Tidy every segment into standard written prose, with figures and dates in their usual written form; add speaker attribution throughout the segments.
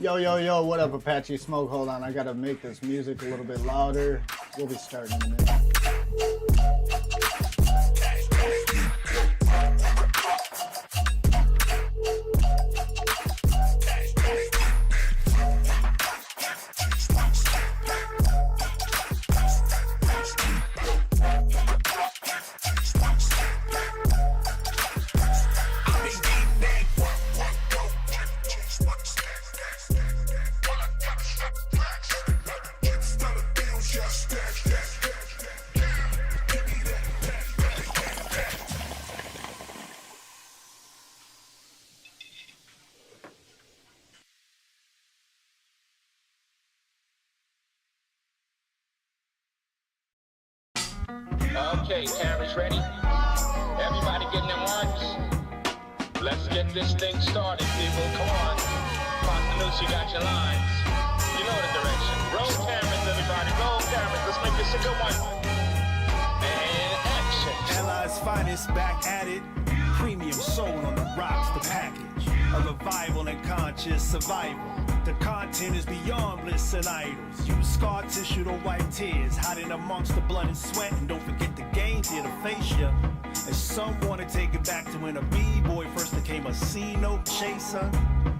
Speaker 1: Yo, yo, yo, what up, Apache Smoke? Hold on, I gotta make this music a little bit louder. We'll be starting in a minute.
Speaker 2: Okay, cameras ready? Everybody getting their marks? Let's get this thing started, people. Come on. Continuous, you got your lines. You know the direction. Roll cameras, everybody. Roll cameras. Let's make this a good one. And action.
Speaker 3: Allies finest back at it. Premium soul on the rocks, the package. A revival and conscious survival. The content is beyond bliss and idols. Use scar tissue to wipe tears, hiding amongst the blood and sweat. And don't forget the games here to face ya. And some wanna take it back to when a B-boy first became a C-note chaser.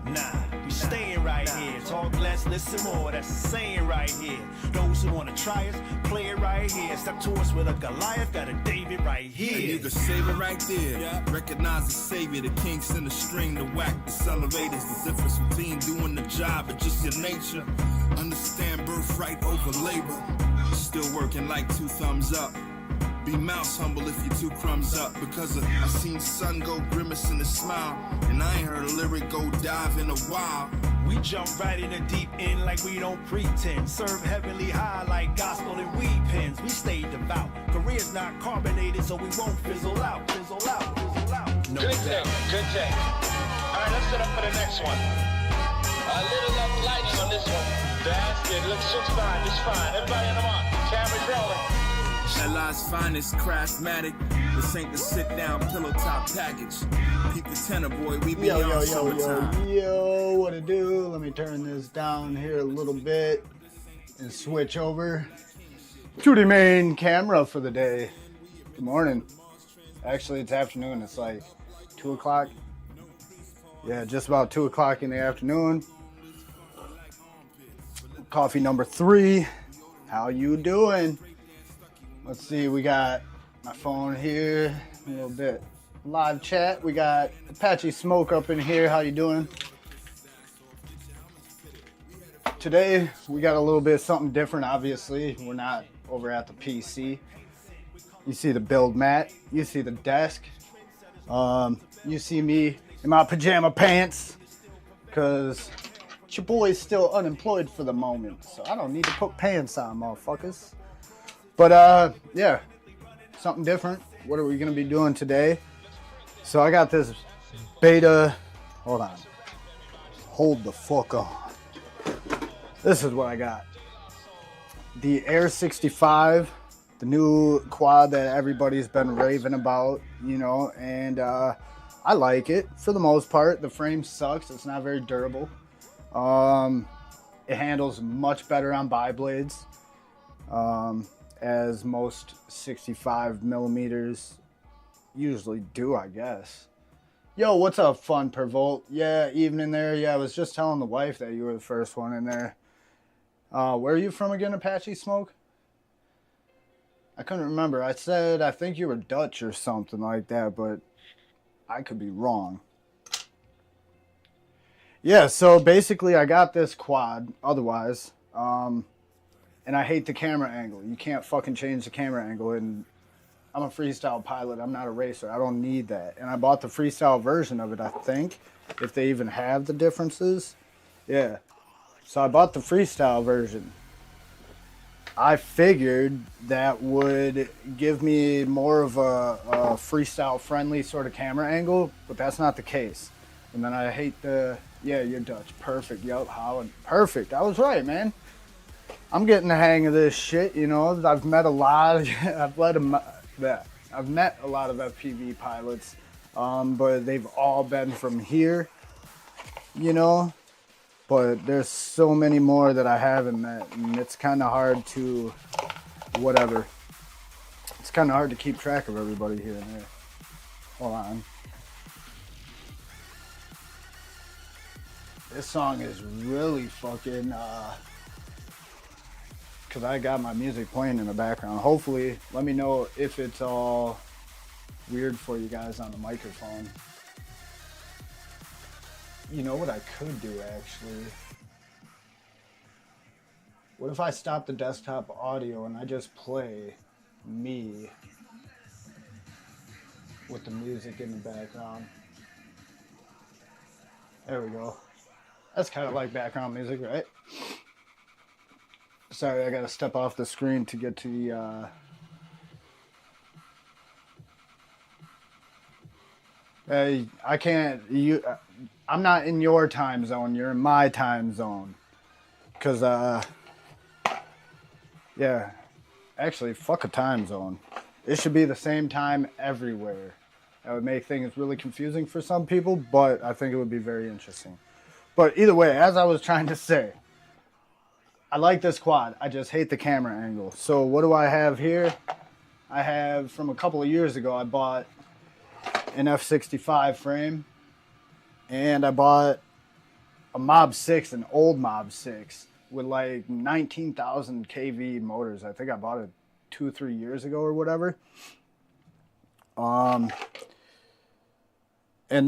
Speaker 3: Nah, we staying right here. Talk less, listen more, that's the saying right here. Those who wanna try us, play it right here. Step to us with a Goliath, got a David right here.
Speaker 4: And you can save it right there. Yeah. Recognize the savior, the king send a string to whack accelerators. The difference between doing the job and just your nature. Understand birthright over labor. Still working like 2 thumbs up. Be mouse humble if you 2 crumbs up. Because I seen sun go grimace in a smile. And I ain't heard a lyric go dive in a while.
Speaker 3: We jump right in the deep end like we don't pretend. Serve heavenly high like gospel and weed pens. We stay devout. Career's not carbonated, so we won't fizzle out. Fizzle out, fizzle out. No
Speaker 2: Good
Speaker 3: doubt.
Speaker 2: take, good take. All right, let's set up for the next one. A little less lighting on this one. That's it. Looks just fine, just fine. Everybody on the mark. Cameras rolling.
Speaker 4: Allies finest, craftmatic. This ain't the sit-down pillow top package. Peep the tenor, boy, we be on summertime.
Speaker 1: Yo, what it do? Let me turn this down here a little bit and switch over to the main camera for the day. Good morning. Actually, it's afternoon. It's like 2 o'clock. Yeah, just about 2 o'clock in the afternoon. Coffee number 3. How you doing? Let's see, we got my phone here, a little bit live chat. We got Apache Smoke up in here. How you doing? Today, we got a little bit of something different, obviously. We're not over at the PC. You see the build mat. You see the desk. You see me in my pajama pants. Because your boy's still unemployed for the moment. So I don't need to put pants on, motherfuckers. But yeah, something different. What are we gonna be doing today? So I got this beta. Hold on. Hold the fuck on. This is what I got. The Air 65, the new quad that everybody's been raving about, you know, and I like it for the most part. The frame sucks. It's not very durable. It handles much better on bi-blades. As most 65 millimeters usually do, I guess. Yo, what's up, Fun Per Volt? Yeah, evening there. Yeah, I was just telling the wife that you were the first one in there. Where are you from again, Apache Smoke? I couldn't remember. I said I think you were Dutch or something like that, but I could be wrong. Yeah, so basically I got this quad otherwise. And I hate the camera angle. You can't fucking change the camera angle. And I'm a freestyle pilot. I'm not a racer. I don't need that. And I bought the freestyle version of it, I think. If they even have the differences. Yeah. So I bought the freestyle version. I figured that would give me more of a freestyle friendly sort of camera angle. But that's not the case. And then I hate the... Yeah, you're Dutch. Perfect. Yup, Holland. Perfect. I was right, man. I'm getting the hang of this shit, you know. I've met a lot. I've met a lot of FPV pilots, but they've all been from here, you know. But there's so many more that I haven't met, and it's kind of hard to, whatever. It's kind of hard to keep track of everybody here and there. Hold on. This song is really fucking, because I got my music playing in the background. Hopefully, let me know if it's all weird for you guys on the microphone. You know what I could do, actually? What if I stop the desktop audio and I just play me with the music in the background? There we go. That's kind of like background music, right? Sorry, I gotta step off the screen to get to the, I can't, I'm not in your time zone, you're in my time zone. Cause, yeah, actually, fuck a time zone. It should be the same time everywhere. That would make things really confusing for some people, but I think it would be very interesting. But either way, as I was trying to say, I like this quad. I just hate the camera angle. So what do I have here? I have, from a couple of years ago, I bought an F65 frame. And I bought a Mob 6, an old Mob 6, with like 19,000 kV motors. I think I bought it 2 or 3 years ago or whatever. And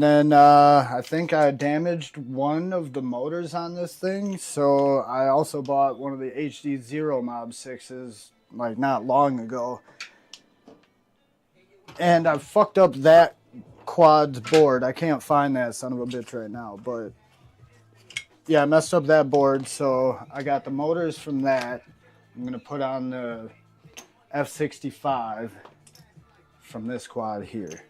Speaker 1: then I think I damaged one of the motors on this thing. So I also bought one of the HD0 Mob 6s like not long ago. And I fucked up that quad's board. I can't find that son of a bitch right now. But yeah, I messed up that board. So I got the motors from that. I'm going to put on the F65 from this quad here.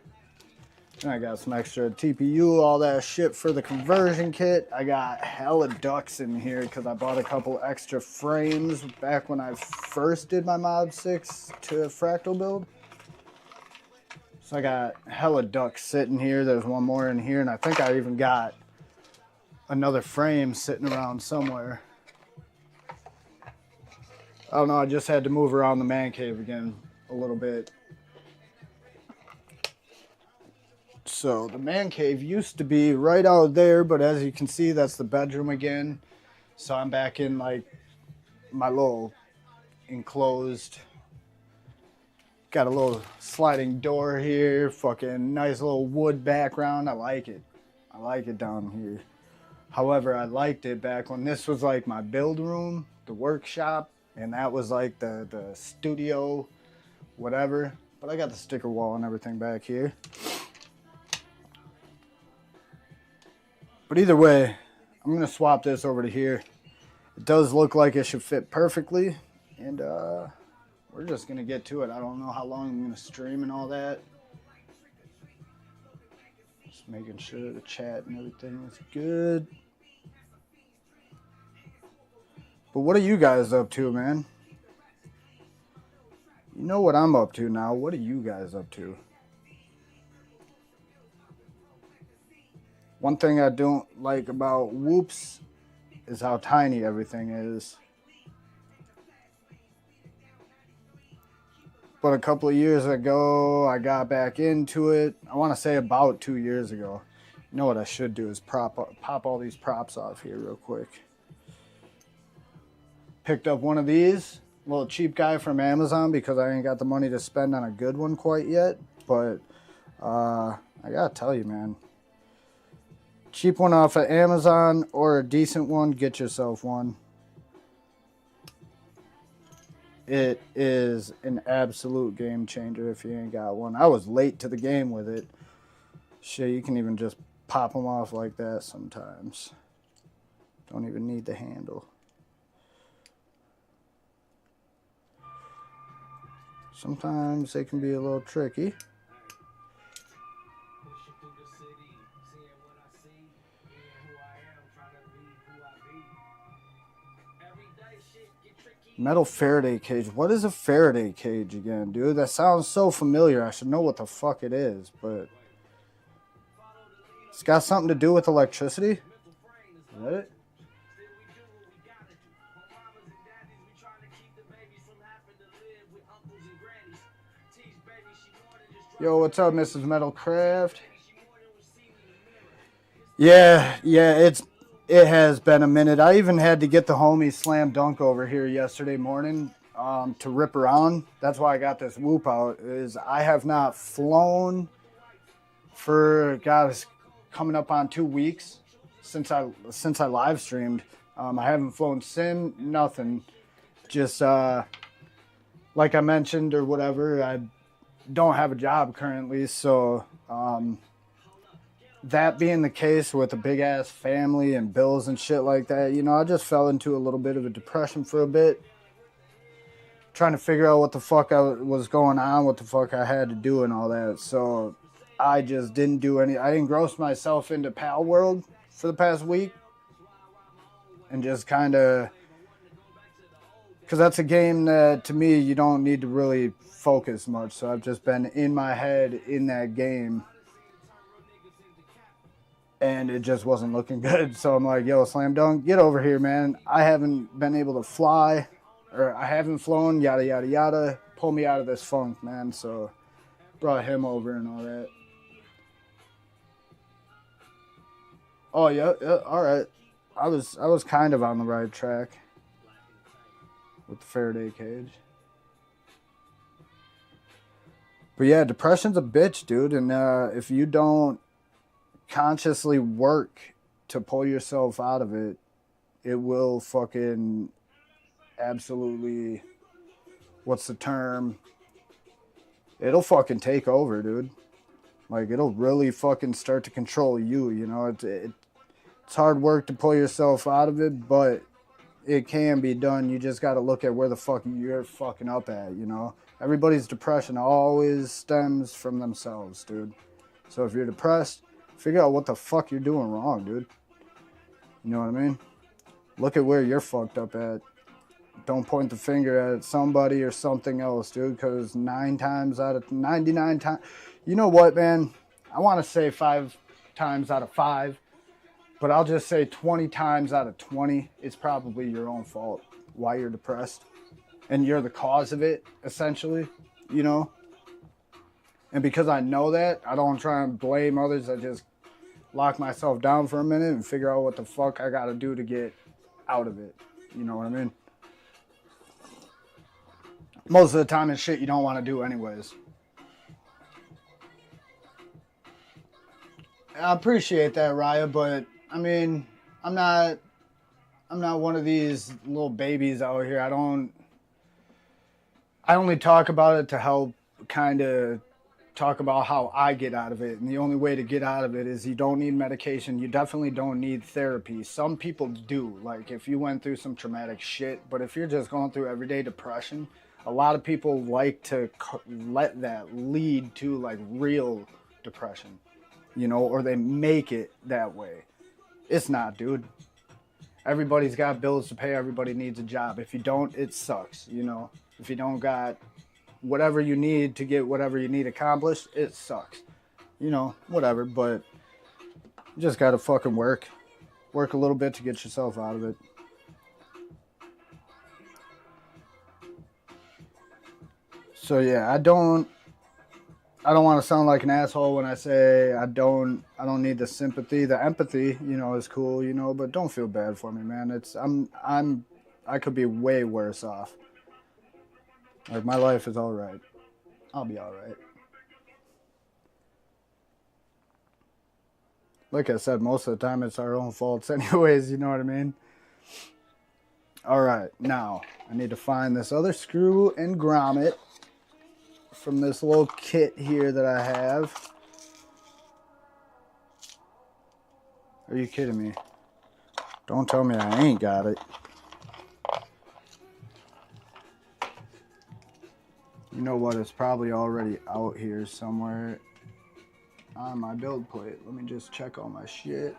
Speaker 1: And I got some extra TPU, all that shit for the conversion kit. I got hella ducks in here because I bought a couple extra frames back when I first did my Mob 6 to fractal build. So I got hella ducks sitting here. There's one more in here, and I think I even got another frame sitting around somewhere. I don't know, I just had to move around the man cave again a little bit. So the man cave used to be right out there, but as you can see, that's the bedroom again. So I'm back in like my little enclosed, got a little sliding door here, fucking nice little wood background. I like it. I like it down here. However, I liked it back when this was like my build room, the workshop, and that was like the studio, whatever. But I got the sticker wall and everything back here. But either way, I'm going to swap this over to here. It does look like it should fit perfectly. And we're just going to get to it. I don't know how long I'm going to stream and all that. Just making sure the chat and everything is good. But what are you guys up to, man? You know what I'm up to now. What are you guys up to? One thing I don't like about Whoops is how tiny everything is. But a couple of years ago, I got back into it. I want to say about 2 years ago. You know what I should do is pop all these props off here real quick. Picked up one of these. A little cheap guy from Amazon because I ain't got the money to spend on a good one quite yet. But I gotta tell you, man. Cheap one off of Amazon or a decent one, get yourself one. It is an absolute game changer if you ain't got one. I was late to the game with it. Shit, you can even just pop them off like that sometimes. Don't even need the handle. Sometimes they can be a little tricky. Metal Faraday cage. What is a Faraday cage again, dude? That sounds so familiar. I should know what the fuck it is, but it's got something to do with electricity. Is that it? Yo, what's up, Mrs. Metalcraft? Yeah, it has been a minute. I even had to get the homie Slam Dunk over here yesterday morning to rip around. That's why I got this whoop out. Is I have not flown for God, it's coming up on 2 weeks since I live streamed. I haven't flown sim, nothing. Just like I mentioned or whatever, I don't have a job currently, so that being the case with a big ass family and bills and shit like that, you know, I just fell into a little bit of a depression for a bit, trying to figure out what the fuck was going on, what the fuck I had to do and all that. So I just didn't do any. I engrossed myself into Pal World for the past week and just kind of, because that's a game that to me you don't need to really focus much. So I've just been in my head in that game. And it just wasn't looking good. So I'm like, yo, Slam Dunk, get over here, man. I haven't been able to fly, or I haven't flown, yada, yada, yada. Pull me out of this funk, man. So brought him over and all that. Oh, yeah, all right. I was kind of on the right track with the Faraday cage. But yeah, depression's a bitch, dude. And if you don't consciously work to pull yourself out of it, it will fucking absolutely, what's the term? It'll fucking take over, dude. Like, it'll really fucking start to control you, you know? It's hard work to pull yourself out of it, but it can be done. You just got to look at where the fuck you're fucking up at, you know? Everybody's depression always stems from themselves, dude. So if you're depressed, figure out what the fuck you're doing wrong, dude. You know what I mean? Look at where you're fucked up at. Don't point the finger at somebody or something else, dude, because 9 times out of 99 times... You know what, man? I want to say 5 times out of 5, but I'll just say 20 times out of 20, it's probably your own fault why you're depressed. And you're the cause of it, essentially, you know? And because I know that, I don't try and blame others. I just lock myself down for a minute and figure out what the fuck I gotta do to get out of it. You know what I mean? Most of the time it's shit you don't want to do anyways. I appreciate that, Raya, but I mean, I'm not one of these little babies out here. I only talk about it to help kind of talk about how I get out of it. And the only way to get out of it is you don't need medication. You definitely don't need therapy. Some people do, like if you went through some traumatic shit. But if you're just going through everyday depression, a lot of people like to let that lead to like real depression, you know, or they make it that way. It's not, dude. Everybody's got bills to pay. Everybody needs a job. If you don't, it sucks, you know. If you don't got whatever you need to get whatever you need accomplished, it sucks. You know, whatever, but you just gotta fucking work. Work a little bit to get yourself out of it. So yeah, I don't want to sound like an asshole when I say I don't need the sympathy. The empathy, you know, is cool, you know, but don't feel bad for me, man. I could be way worse off. Like, my life is all right. I'll be all right. Like I said, most of the time it's our own faults anyways, you know what I mean? All right, now I need to find this other screw and grommet from this little kit here that I have. Are you kidding me? Don't tell me I ain't got it. You know what? It's probably already out here somewhere on my build plate. Let me just check all my shit.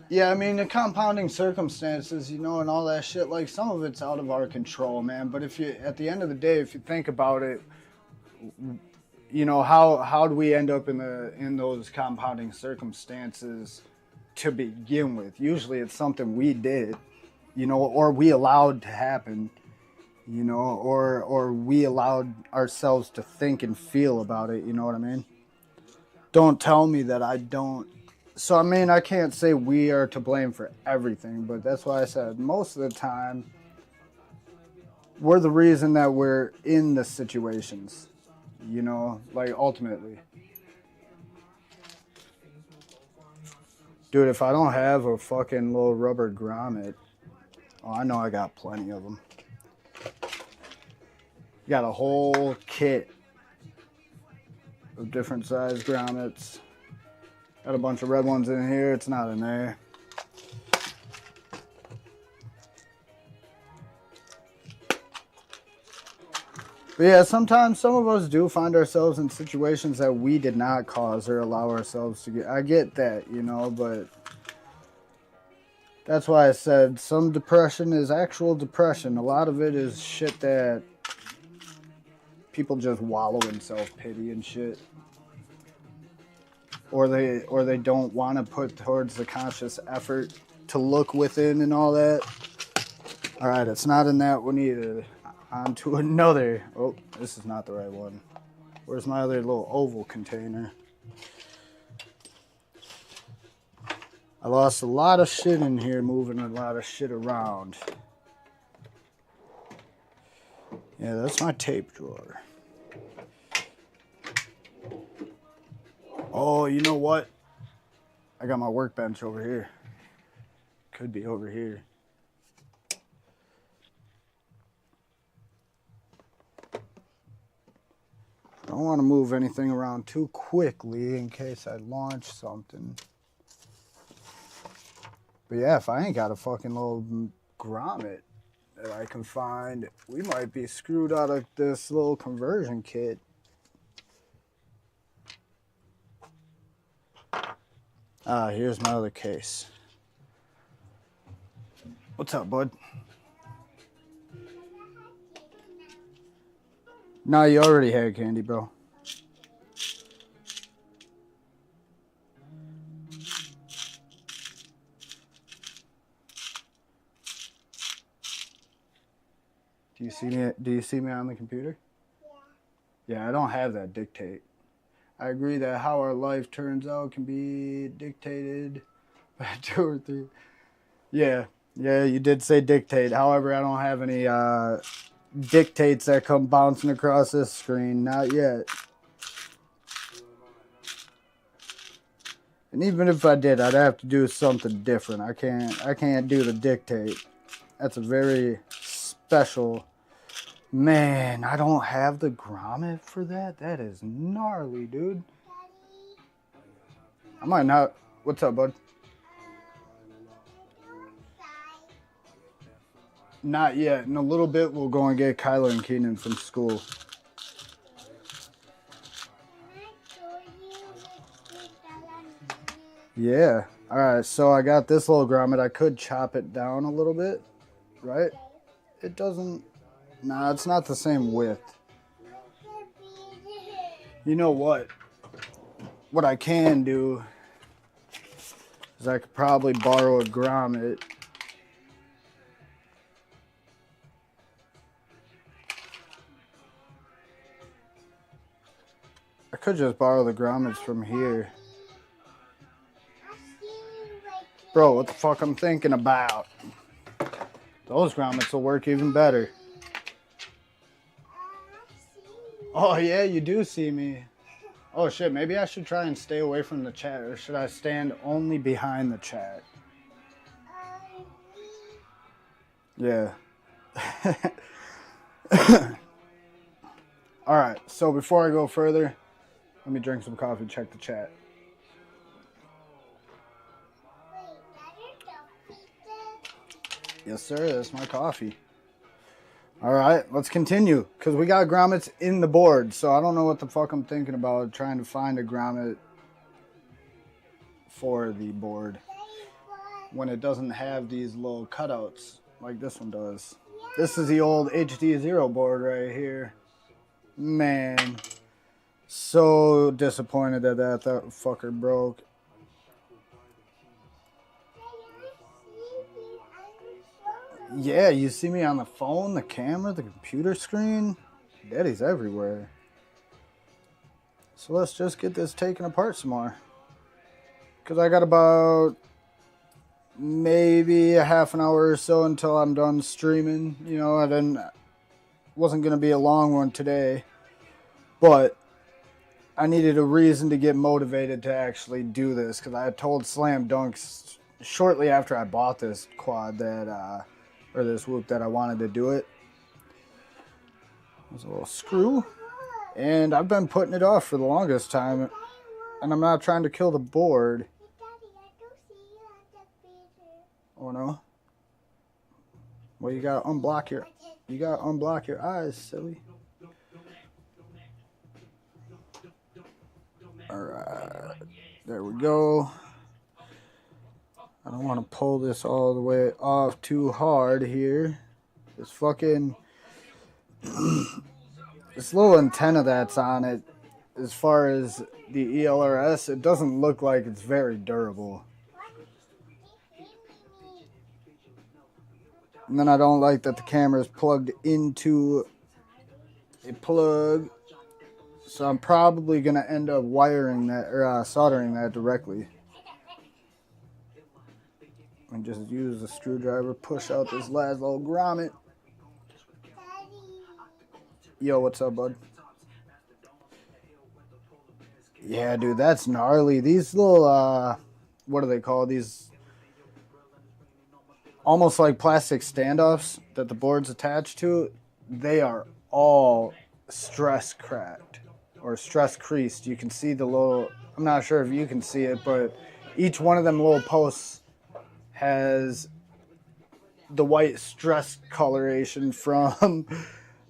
Speaker 1: Yeah, I mean, the compounding circumstances, you know, and all that shit, like, some of it's out of our control, man. But if you, at the end of the day, if you think about it, you know, how do we end up in those compounding circumstances? to begin with. Usually it's something we did, you know, or we allowed to happen, you know, or we allowed ourselves to think and feel about it, you know what I mean? Don't tell me that I don't. So, I mean, I can't say we are to blame for everything, but that's why I said most of the time, we're the reason that we're in the situations, you know, like ultimately. Dude, if I don't have a fucking little rubber grommet, oh, I know I got plenty of them. Got a whole kit of different size grommets. Got a bunch of red ones in here. It's not in there. But yeah, sometimes some of us do find ourselves in situations that we did not cause or allow ourselves to get. I get that, you know, but that's why I said some depression is actual depression. A lot of it is shit that people just wallow in self-pity and shit. Or they don't want to put towards the conscious effort to look within and all that. All right, it's not in that one either. On to another. Oh, this is not the right one. Where's my other little oval container? I lost a lot of shit in here, moving a lot of shit around. Yeah, that's my tape drawer. Oh, you know what? I got my workbench over here. Could be over here. I don't want to move anything around too quickly in case I launch something. But yeah, if I ain't got a fucking little grommet that I can find, we might be screwed out of this little conversion kit. Ah, here's my other case. What's up, bud? Nah, you already had candy, bro. Do you see me? Do you see me on the computer? Yeah. Yeah, I don't have that dictate. I agree that how our life turns out can be dictated by 2 or 3. Yeah, you did say dictate. However, I don't have any dictates that come bouncing across this screen. Not yet. And even if I did, I'd have to do something different. I can't do the dictate. That's a very special. Man, I don't have the grommet for that. That is gnarly, dude. I might not. What's up, bud? Not yet. In a little bit, we'll go and get Kyler and Keenan from school. Yeah. All right. So I got this little grommet. I could chop it down a little bit, right? It doesn't. Nah, it's not the same width. You know what? What I can do is I could probably borrow a grommet. I could just borrow the grommets from here. Bro, what the fuck I'm thinking about? Those grommets will work even better. Oh yeah, you do see me. Oh shit, maybe I should try and stay away from the chat, or should I stand only behind the chat? Yeah. Alright, so before I go further, let me drink some coffee, check the chat. Yes, sir, that's my coffee. Alright, let's continue, because we got grommets in the board, so I don't know what the fuck I'm thinking about trying to find a grommet for the board when it doesn't have these little cutouts like this one does. This is the old HD0 board right here. Man, so disappointed that that fucker broke. Yeah, you see me on the phone, the camera, the computer screen. Daddy's everywhere. So let's just get this taken apart some more. Because I got about maybe a half an hour or so until I'm done streaming. You know, wasn't going to be a long one today. But I needed a reason to get motivated to actually do this. Because I had told Slam Dunks shortly after I bought this quad that, or this whoop, that I wanted to do it. There's a little screw. And I've been putting it off for the longest time. And I'm not trying to kill the board. Oh no. Well, you gotta unblock your eyes, silly. Alright. There we go. I don't want to pull this all the way off too hard here. This fucking this little antenna that's on it, as far as the ELRS, it doesn't look like it's very durable. And then I don't like that the camera is plugged into a plug. So I'm probably going to end up wiring that, or soldering that directly. And just use the screwdriver, push out this last little grommet. Yo, what's up, bud? Yeah, dude, that's gnarly. These little, what do they call these? Almost like plastic standoffs that the board's attached to. They are all stress cracked or stress creased. You can see the little, I'm not sure if you can see it, but each one of them little posts has the white stress coloration from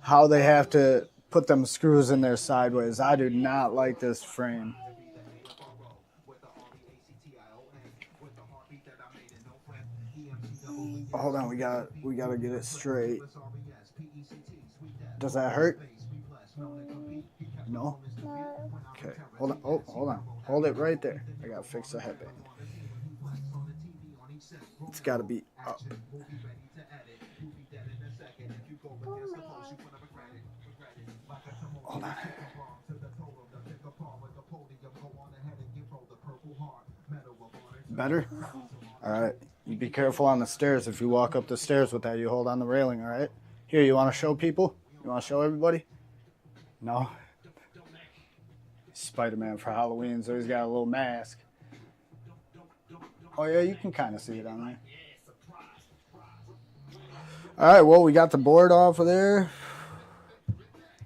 Speaker 1: how they have to put them screws in there sideways. I do not like this frame. Hold on, we gotta get it straight. Does that hurt? No? Okay, hold on. Oh, hold on. Hold it right there. I gotta fix the headband. It's gotta be up. Hold on. Better? Alright. You be careful on the stairs. If you walk up the stairs with that, you hold on the railing, alright? Here, you want to show people? You want to show everybody? No? Spider-Man for Halloween, so he's got a little mask. Oh yeah, you can kind of see it on there. Alright, well, we got the board off of there.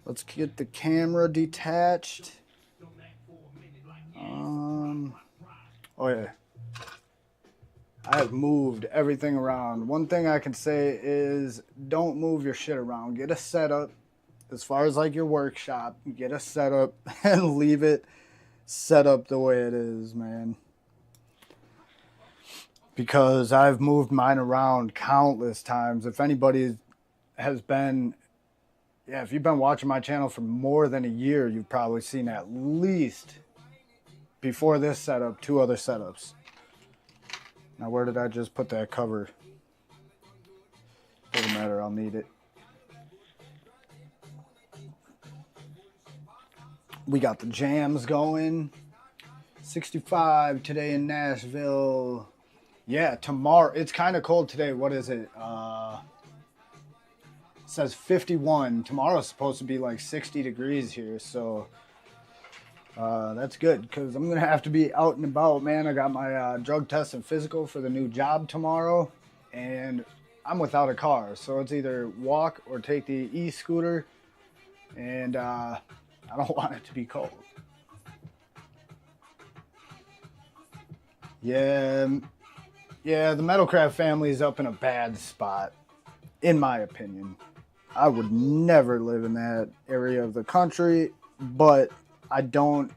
Speaker 1: Let's get the camera detached. Oh yeah. I have moved everything around. One thing I can say is don't move your shit around. Get a setup. As far as like your workshop, get a setup and leave it set up the way it is, man. Because I've moved mine around countless times. If anybody has been, if you've been watching my channel for more than a year, you've probably seen at least, before this setup, 2 other setups. Now, where did I just put that cover? Doesn't matter, I'll need it. We got the jams going. 65 today in Nashville. Yeah, tomorrow. It's kind of cold today. What is it? It says 51. Tomorrow's supposed to be like 60 degrees here, so that's good because I'm going to have to be out and about, man. I got my drug test and physical for the new job tomorrow, and I'm without a car, so it's either walk or take the e-scooter, and I don't want it to be cold. Yeah, the Metalcraft family is up in a bad spot, in my opinion. I would never live in that area of the country, but I don't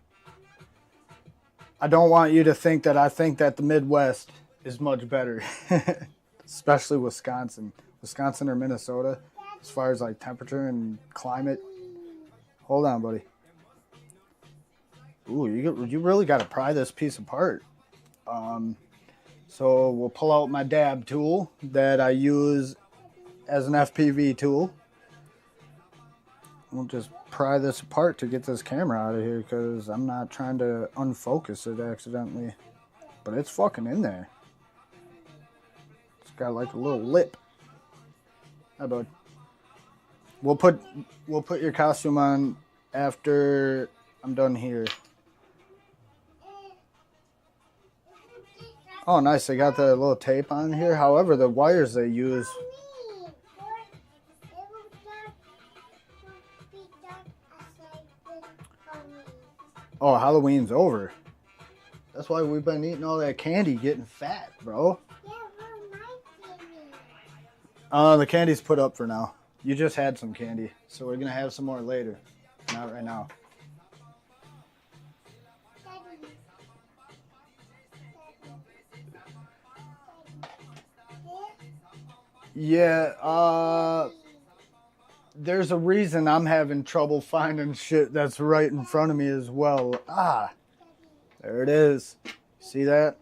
Speaker 1: want you to think that I think that the Midwest is much better, especially Wisconsin or Minnesota, as far as like temperature and climate. Hold on, buddy. Ooh, you really got to pry this piece apart. So we'll pull out my dab tool that I use as an FPV tool. We'll just pry this apart to get this camera out of here because I'm not trying to unfocus it accidentally. But it's fucking in there. It's got like a little lip. How about we'll put your costume on after I'm done here. Oh, nice. They got the little tape on here. However, the wires they use. Oh, Halloween's over. That's why we've been eating all that candy, getting fat, bro. The candy's put up for now. You just had some candy, so we're gonna have some more later. Not right now. Yeah, there's a reason I'm having trouble finding shit that's right in front of me as well. There it is. See that?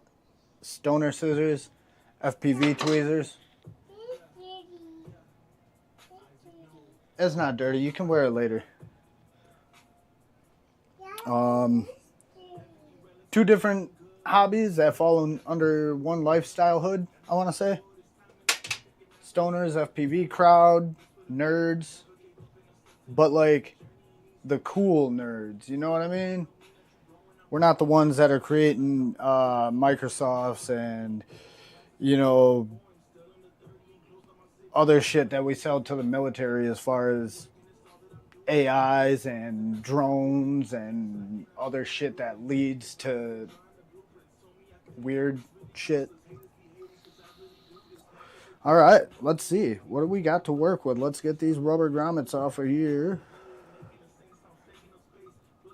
Speaker 1: Stoner scissors, FPV tweezers. It's not dirty. You can wear it later. Two different hobbies that fall under one lifestyle hood, I want to say. Stoners, FPV crowd, nerds, but like the cool nerds, you know what I mean? We're not the ones that are creating Microsofts and, you know, other shit that we sell to the military as far as AIs and drones and other shit that leads to weird shit. All right, let's see. What do we got to work with? Let's get these rubber grommets off of here.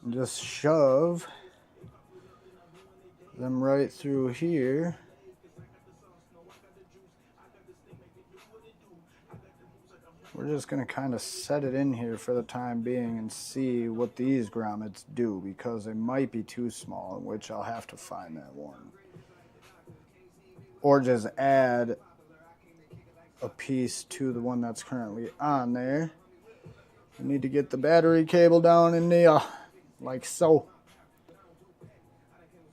Speaker 1: And just shove them right through here. We're just going to kind of set it in here for the time being and see what these grommets do because they might be too small, in which I'll have to find that one. Or just add a piece to the one that's currently on there. We need to get the battery cable down in there, like so.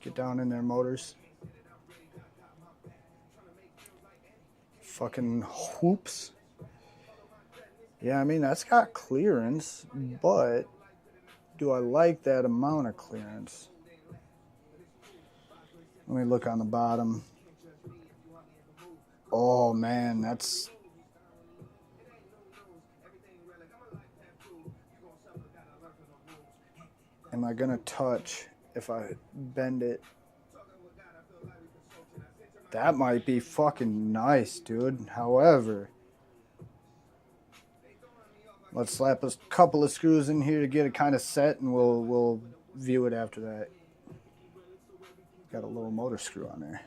Speaker 1: Get down in there, motors. Fucking hoops. Yeah, I mean, that's got clearance, but do I like that amount of clearance? Let me look on the bottom. Oh, man, that's... Am I going to touch if I bend it? That might be fucking nice, dude. However, let's slap a couple of screws in here to get it kind of set, and we'll view it after that. Got a little motor screw on there.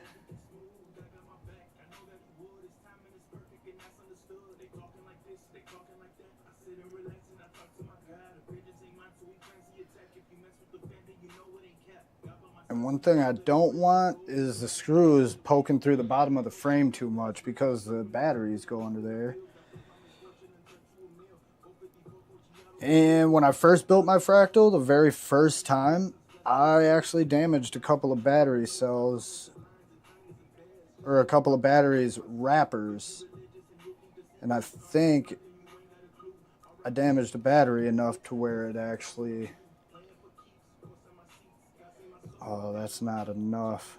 Speaker 1: And one thing I don't want is the screws poking through the bottom of the frame too much because the batteries go under there. And when I first built my Fractal, the very first time, I actually damaged a couple of battery cells, or a couple of batteries wrappers. And I think I damaged the battery enough to where it actually... Oh, that's not enough.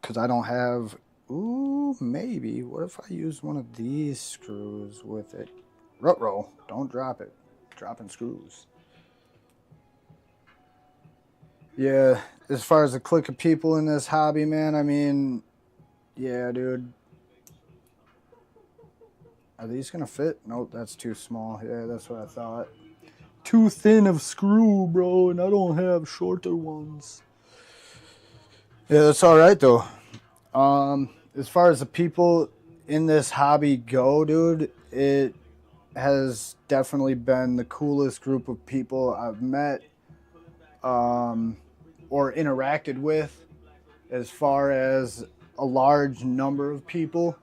Speaker 1: Because I don't have... Ooh, maybe. What if I use one of these screws with it? Ruh-roh. Don't drop it. Dropping screws. Yeah, as far as a clique of people in this hobby, man, I mean... Yeah, dude. Are these going to fit? Nope, that's too small. Yeah, that's what I thought. Too thin of screw, bro, and I don't have shorter ones. Yeah, that's all right, though. As far as the people in this hobby go, dude, it has definitely been the coolest group of people I've met or interacted with as far as a large number of people.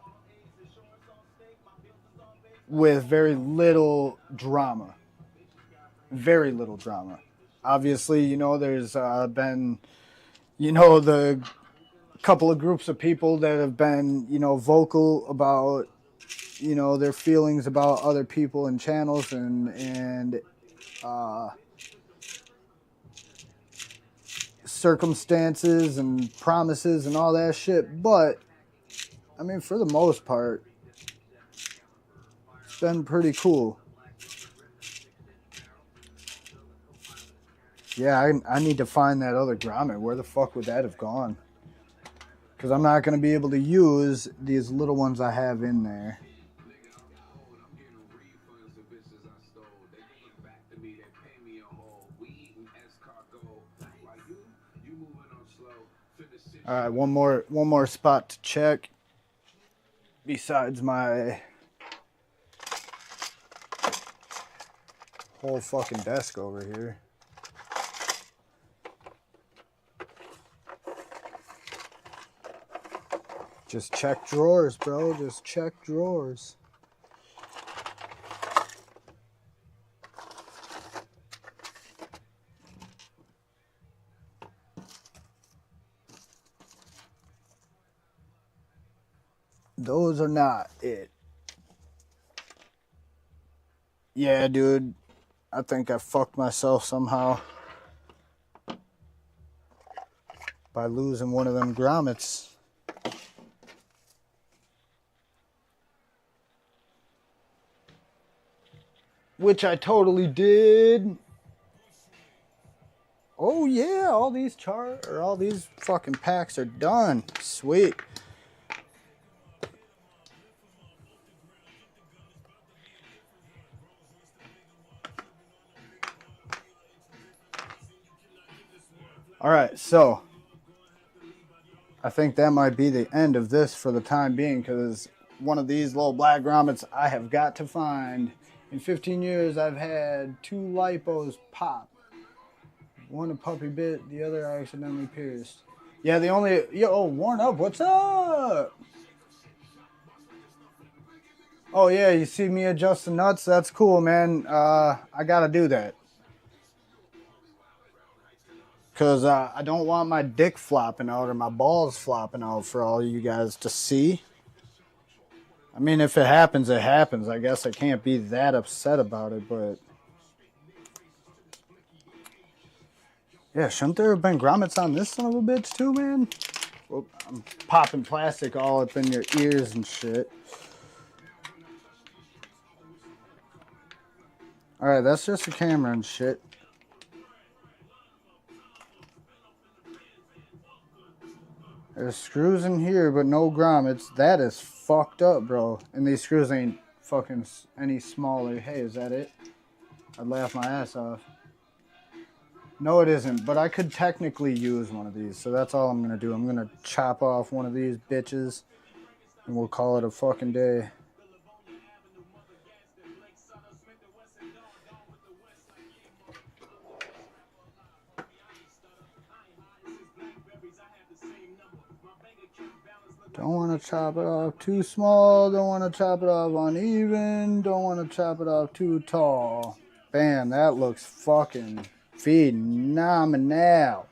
Speaker 1: with very little drama. Very little drama. Obviously, you know, there's been, you know, the couple of groups of people that have been, you know, vocal about, you know, their feelings about other people and channels and circumstances and promises and all that shit. But, I mean, for the most part, it's been pretty cool. Yeah, I need to find that other grommet. Where the fuck would that have gone? Because I'm not going to be able to use these little ones I have in there. All right, one more spot to check. Besides my whole fucking desk over here. Just check drawers, bro. Just check drawers. Those are not it. Yeah, dude. I think I fucked myself somehow by losing one of them grommets. Which I totally did. Oh yeah, all these fucking packs are done. Sweet. All right, so I think that might be the end of this for the time being, because one of these little black grommets I have got to find. In 15 years, I've had 2 lipos pop. One a puppy bit, the other I accidentally pierced. Yeah, the only... Yo, Warren Up, what's up? Oh, yeah, you see me adjust the nuts? That's cool, man. I gotta do that. Because I don't want my dick flopping out or my balls flopping out for all you guys to see. I mean, if it happens, it happens. I guess I can't be that upset about it, but... Yeah, shouldn't there have been grommets on this son of a bitch too, man? Well, I'm popping plastic all up in your ears and shit. Alright, that's just the camera and shit. There's screws in here, but no grommets. That is fucked up, bro. And these screws ain't fucking any smaller. Hey, is that it? I'd laugh my ass off. No, it isn't, but I could technically use one of these, so that's all I'm going to do. I'm going to chop off one of these bitches, and we'll call it a fucking day. Don't want to chop it off too small, don't want to chop it off uneven, don't want to chop it off too tall. Bam, that looks fucking phenomenal.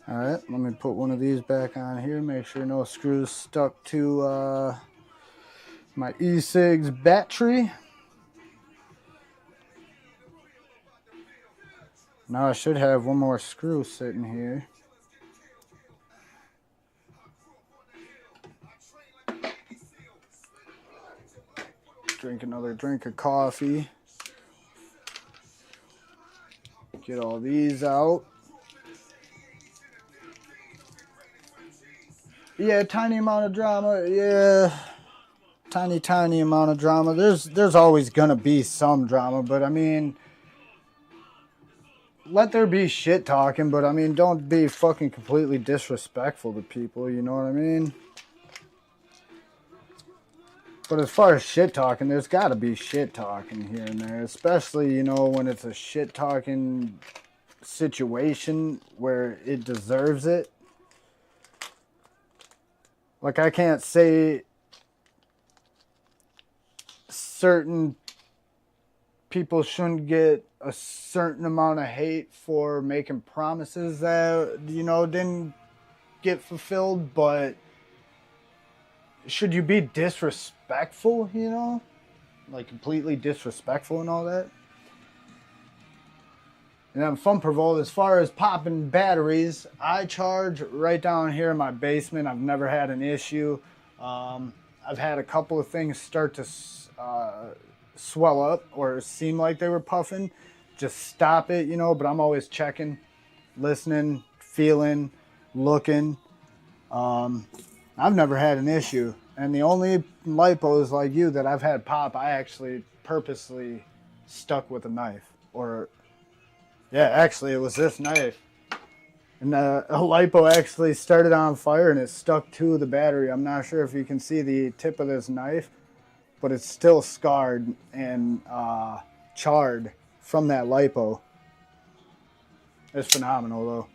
Speaker 1: Alright, let me put one of these back on here, make sure no screws stuck to my e-cigs battery. Now I should have one more screw sitting here. Drink another drink of coffee. Get all these out. Yeah, tiny amount of drama. Yeah, tiny amount of drama. There's always gonna be some drama, but I mean, let there be shit talking, but I mean, don't be fucking completely disrespectful to people, you know what I mean? But as far as shit talking, there's gotta be shit talking here and there, especially, you know, when it's a shit talking situation where it deserves it. Like, I can't say certain people shouldn't get a certain amount of hate for making promises that, you know, didn't get fulfilled, but should you be disrespectful, you know? Like, completely disrespectful and all that? And then Fun Provolt, as far as popping batteries, I charge right down here in my basement. I've never had an issue. I've had a couple of things start to swell up or seem like they were puffing. Just stop it, you know, but I'm always checking, listening, feeling, looking. I've never had an issue. And the only lipos like you that I've had pop, I actually purposely stuck with a knife. Or, yeah, actually, it was this knife. And a lipo actually started on fire and it stuck to the battery. I'm not sure if you can see the tip of this knife, but it's still scarred and charred from that lipo. It's phenomenal, though.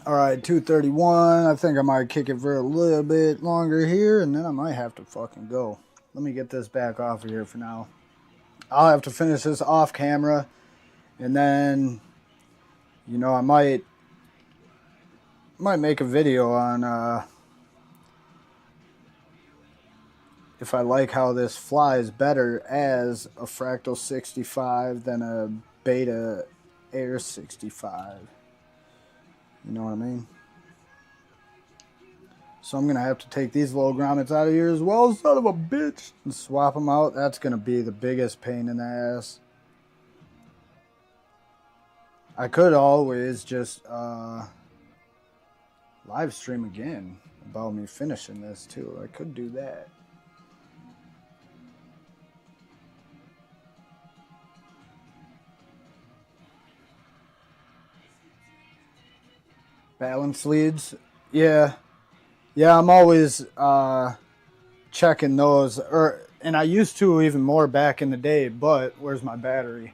Speaker 1: All right, 2:31. I think I might kick it for a little bit longer here, and then I might have to fucking go. Let me get this back off of here for now. I'll have to finish this off camera, and then, you know, I might make a video on if I like how this flies better as a Fractal 65 than a Beta Air 65. You know what I mean? So I'm going to have to take these little grommets out of here as well, son of a bitch, and swap them out. That's going to be the biggest pain in the ass. I could always just live stream again about me finishing this too. I could do that. Balance leads. Yeah, I'm always checking those, and I used to even more back in the day, but where's my battery?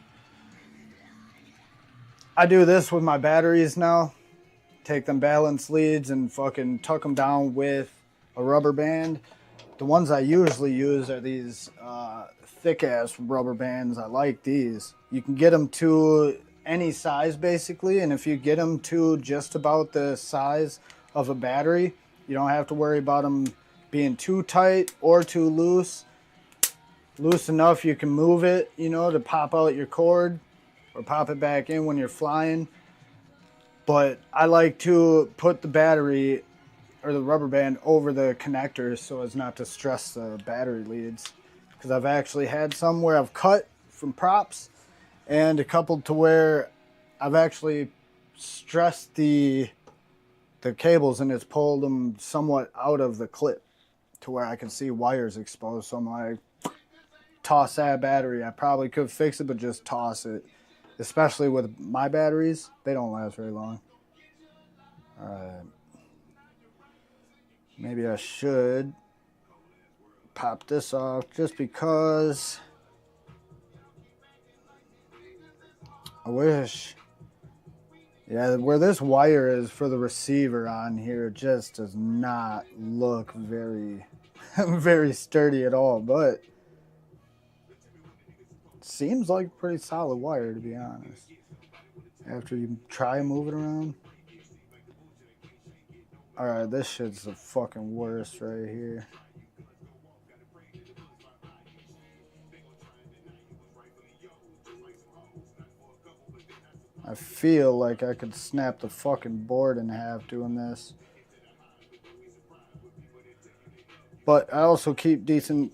Speaker 1: I do this with my batteries now. Take them balance leads and fucking tuck them down with a rubber band. The ones I usually use are these thick ass rubber bands. I like these. You can get them to any size basically, and if you get them to just about the size of a battery, you don't have to worry about them being too tight or too loose. Loose enough you can move it, you know, to pop out your cord or pop it back in when you're flying. But I like to put the battery or the rubber band over the connectors so as not to stress the battery leads, because I've actually had some where I've cut from props, and a couple to where I've actually stressed the cables and it's pulled them somewhat out of the clip to where I can see wires exposed. So I'm like, toss that battery. I probably could fix it, but just toss it. Especially with my batteries, they don't last very long. All right. Maybe I should pop this off just because I wish. Yeah, where this wire is for the receiver on here just does not look very, very sturdy at all, but it seems like a pretty solid wire, to be honest. After you try and move it around. Alright, this shit's the fucking worst right here. I feel like I could snap the fucking board in half doing this. But I also keep decently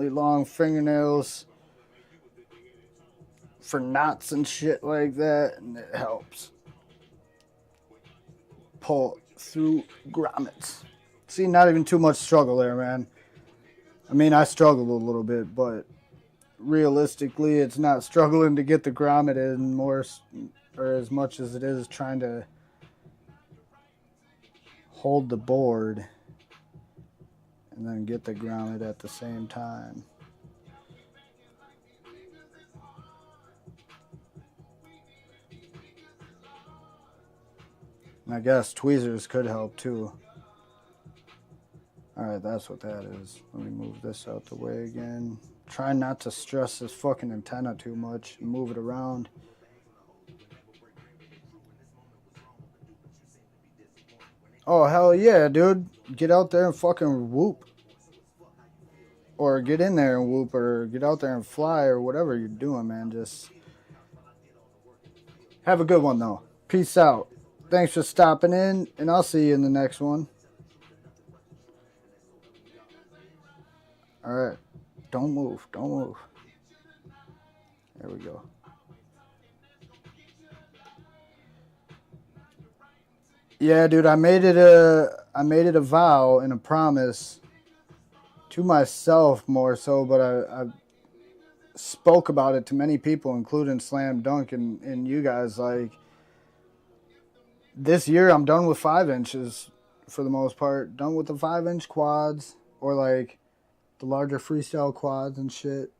Speaker 1: long fingernails for knots and shit like that, and it helps pull through grommets. See, not even too much struggle there, man. I mean, I struggled a little bit, but realistically, it's not struggling to get the grommet in more or as much as it is trying to hold the board and then get the grommet at the same time. And I guess tweezers could help too. Alright, that's what that is. Let me move this out the way again. Try not to stress this fucking antenna too much. Move it around. Oh, hell yeah, dude. Get out there and fucking whoop. Or get in there and whoop, or get out there and fly, or whatever you're doing, man. Just have a good one, though. Peace out. Thanks for stopping in, and I'll see you in the next one. Alright. Don't move. Don't move. There we go. Yeah, dude, I made it a vow and a promise to myself more so, but I spoke about it to many people, including Slam Dunk and you guys. Like, this year I'm done with 5 inches for the most part. Done with the 5-inch quads, or like the larger freestyle quads and shit.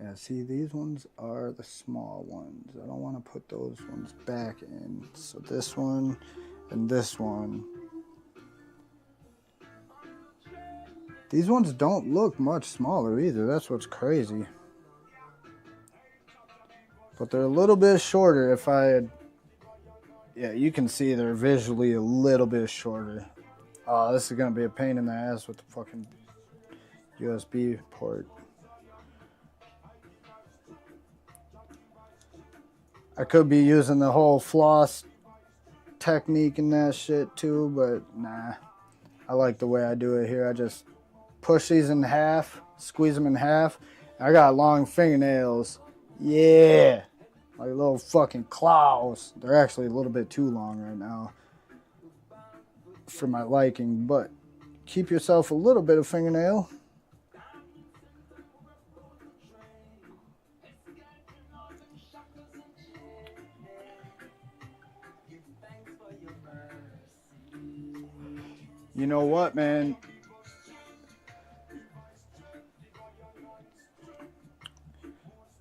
Speaker 1: Yeah, see, these ones are the small ones. I don't want to put those ones back in. So this one and this one. These ones don't look much smaller either. That's what's crazy. But they're a little bit shorter. If I had... Yeah, you can see they're visually a little bit shorter. Oh, this is going to be a pain in the ass with the fucking USB port. I could be using the whole floss technique and that shit too, but nah. I like the way I do it here. I just push these in half, squeeze them in half. I got long fingernails. Yeah. Like little fucking claws. They're actually a little bit too long right now for my liking, but keep yourself a little bit of fingernail. You know what, man?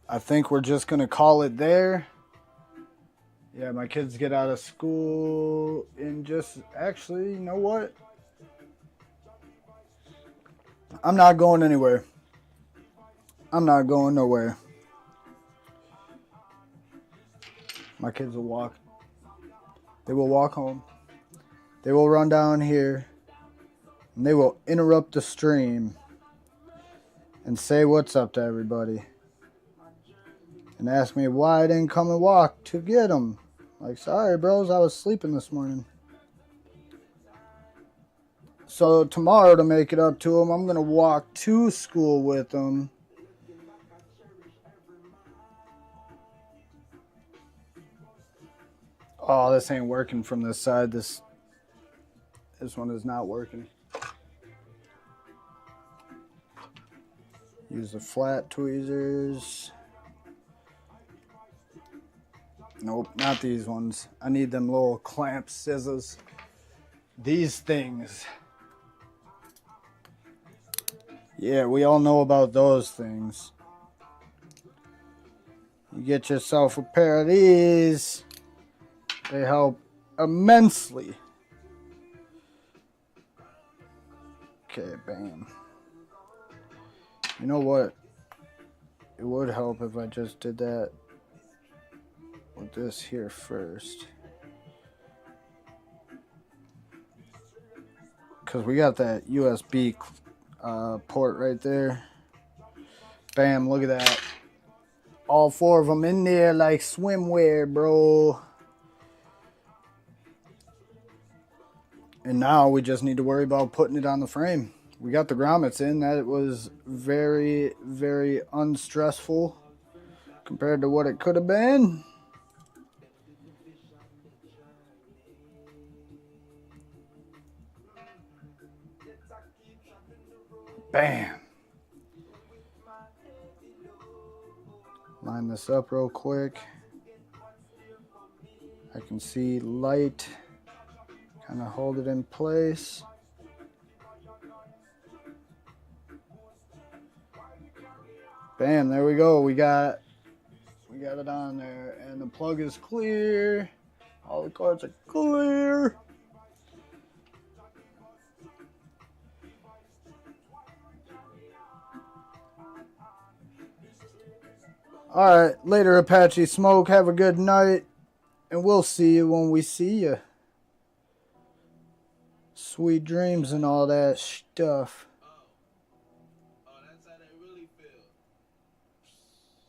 Speaker 1: I think we're just going to call it there. Yeah, my kids get out of school in just... Actually, you know what? I'm not going anywhere. I'm not going nowhere. My kids will walk. They will walk home. They will run down here. And they will interrupt the stream and say what's up to everybody. And ask me why I didn't come and walk to get them. Like, sorry, bros, I was sleeping this morning. So tomorrow, to make it up to them, I'm going to walk to school with them. Oh, this ain't working from this side. This one is not working. Use the flat tweezers. Nope, not these ones. I need them little clamp scissors. These things. Yeah, we all know about those things. You get yourself a pair of these. They help immensely. Okay, bam. You know what? It would help if I just did that with this here first. Because we got that USB port right there. Bam, look at that. All 4 of them in there like swimwear, bro. And now we just need to worry about putting it on the frame. We got the grommets in. That was very, very unstressful compared to what it could have been. Bam. Line this up real quick. I can see light. Kind of hold it in place. Bam, there we go. We got it on there, and the plug is clear. All the cards are clear. Alright, later Apache Smoke. Have a good night. And we'll see you when we see you. Sweet dreams and all that stuff.
Speaker 4: Oh, that's how they really feel.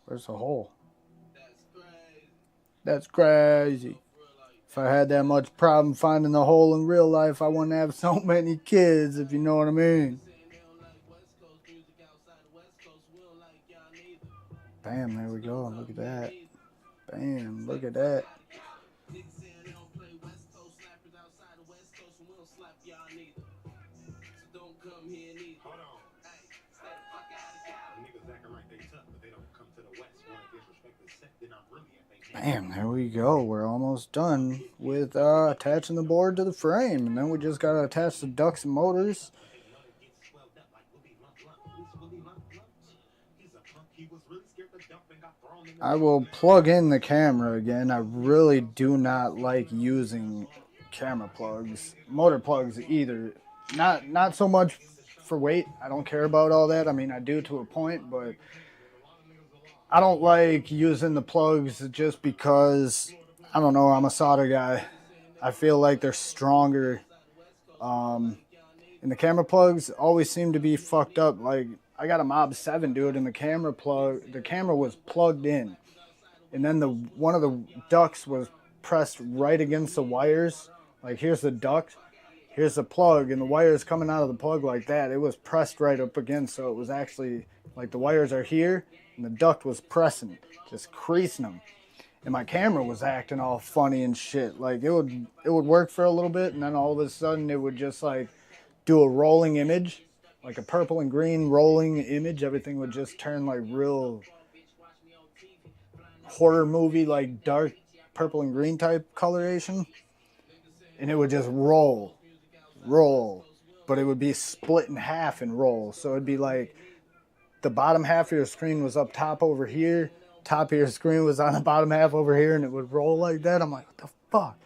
Speaker 1: Where's the hole?
Speaker 4: That's crazy.
Speaker 1: That's crazy. If I had that much problem finding the hole in real life, I wouldn't have so many kids, if you know what I mean. Bam, there we go. Look at that. Bam, look at that. Bam, there we go. We're almost done with attaching the board to the frame. And then we just got to attach the ducts and motors. I will plug in the camera again. I really do not like using camera plugs, motor plugs either. Not so much for weight. I don't care about all that. I mean, I do to a point, but I don't like using the plugs just because, I don't know, I'm a solder guy. I feel like they're stronger. And the camera plugs always seem to be fucked up. Like, I got a Mob 7, dude, and the camera was plugged in. And then one of the ducts was pressed right against the wires. Like, here's the duct, here's the plug, and the wires coming out of the plug like that. It was pressed right up against, so it was actually, like, the wires are here, and the duct was pressing, just creasing them. And my camera was acting all funny and shit. Like, it would work for a little bit, and then all of a sudden it would just, like, do a rolling image, like a purple and green rolling image. Everything would just turn, like, real horror movie, like, dark purple and green type coloration. And it would just roll. But it would be split in half and roll. So it'd be like the bottom half of your screen was up top over here, top of your screen was on the bottom half over here, and it would roll like that. I'm like, what the fuck?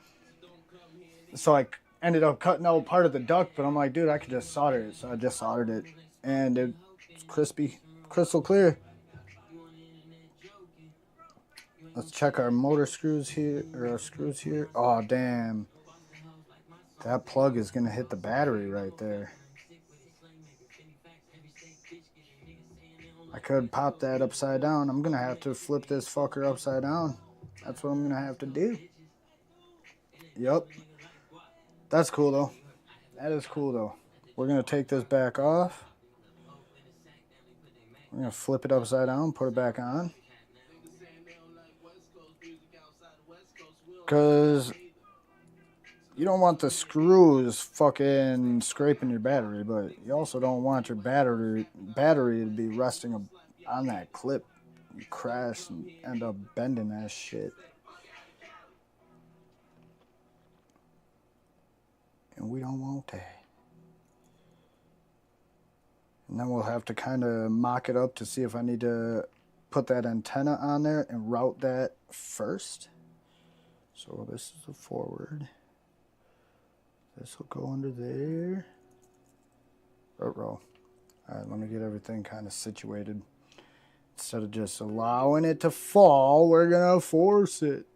Speaker 1: So I ended up cutting out part of the duct, but I'm like, dude, I could just solder it. So I just soldered it, and it's crispy, crystal clear. Let's check our motor screws here, or our screws here. Oh, damn. That plug is going to hit the battery right there. I could pop that upside down. I'm going to have to flip this fucker upside down. That's what I'm going to have to do. Yep. That's cool, though. That is cool, though. We're going to take this back off. We're going to flip it upside down, put it back on. Because you don't want the screws fucking scraping your battery, but you also don't want your battery to be resting on that clip. You crash and end up bending that shit. And we don't want that. And then we'll have to kind of mock it up to see if I need to put that antenna on there and route that first. So this is the forward. This will go under there. All right, let me get everything kind of situated. Instead of just allowing it to fall, we're gonna force it.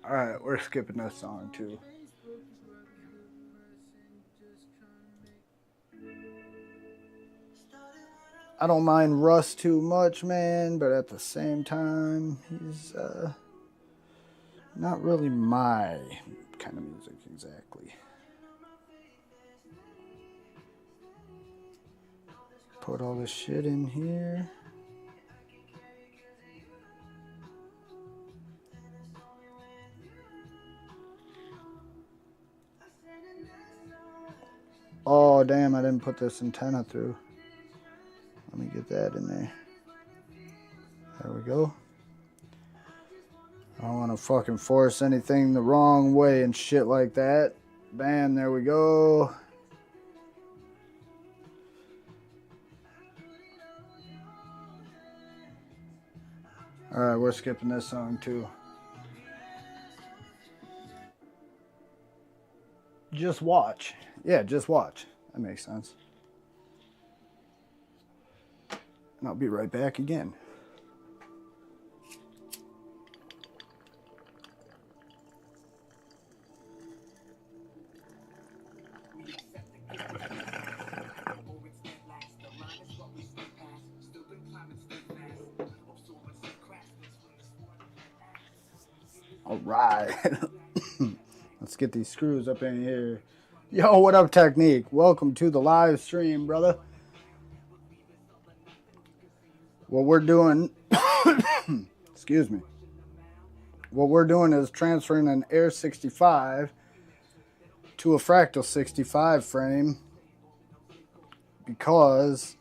Speaker 1: All right, we're skipping this song too. I don't mind Russ too much, man, but at the same time, he's not really my kind of music exactly. Put all this shit in here. Oh, damn, I didn't put this antenna through. Let me get that in there. There we go. I don't want to fucking force anything the wrong way and shit like that. Bam, there we go. Alright, we're skipping this song too. Just watch. Yeah, just watch. That makes sense. And I'll be right back again. All right. Let's get these screws up in here. Yo, what up, Technique? Welcome to the live stream, brother. What we're doing, excuse me. What we're doing is transferring an Air 65 to a Fractal 65 frame because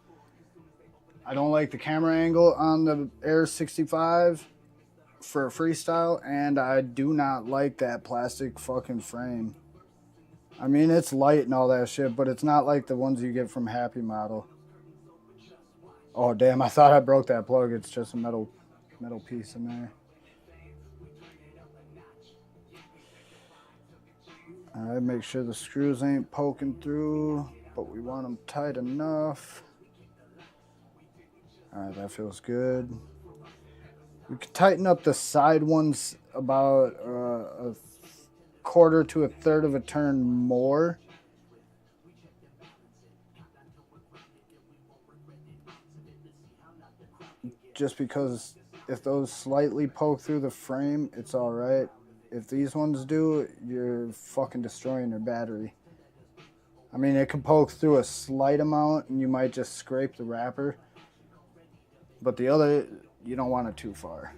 Speaker 1: I don't like the camera angle on the Air 65 for a freestyle, and I do not like that plastic fucking frame. I mean, it's light and all that shit, but it's not like the ones you get from Happy Model. Oh, damn, I thought I broke that plug. It's just a metal piece in there. Alright, make sure the screws ain't poking through, but we want them tight enough. Alright, that feels good. We can tighten up the side ones about a quarter to a third of a turn more. Just because if those slightly poke through the frame, it's alright. If these ones do, you're fucking destroying your battery. I mean, it can poke through a slight amount and you might just scrape the wrapper. But the other, you don't want it too far.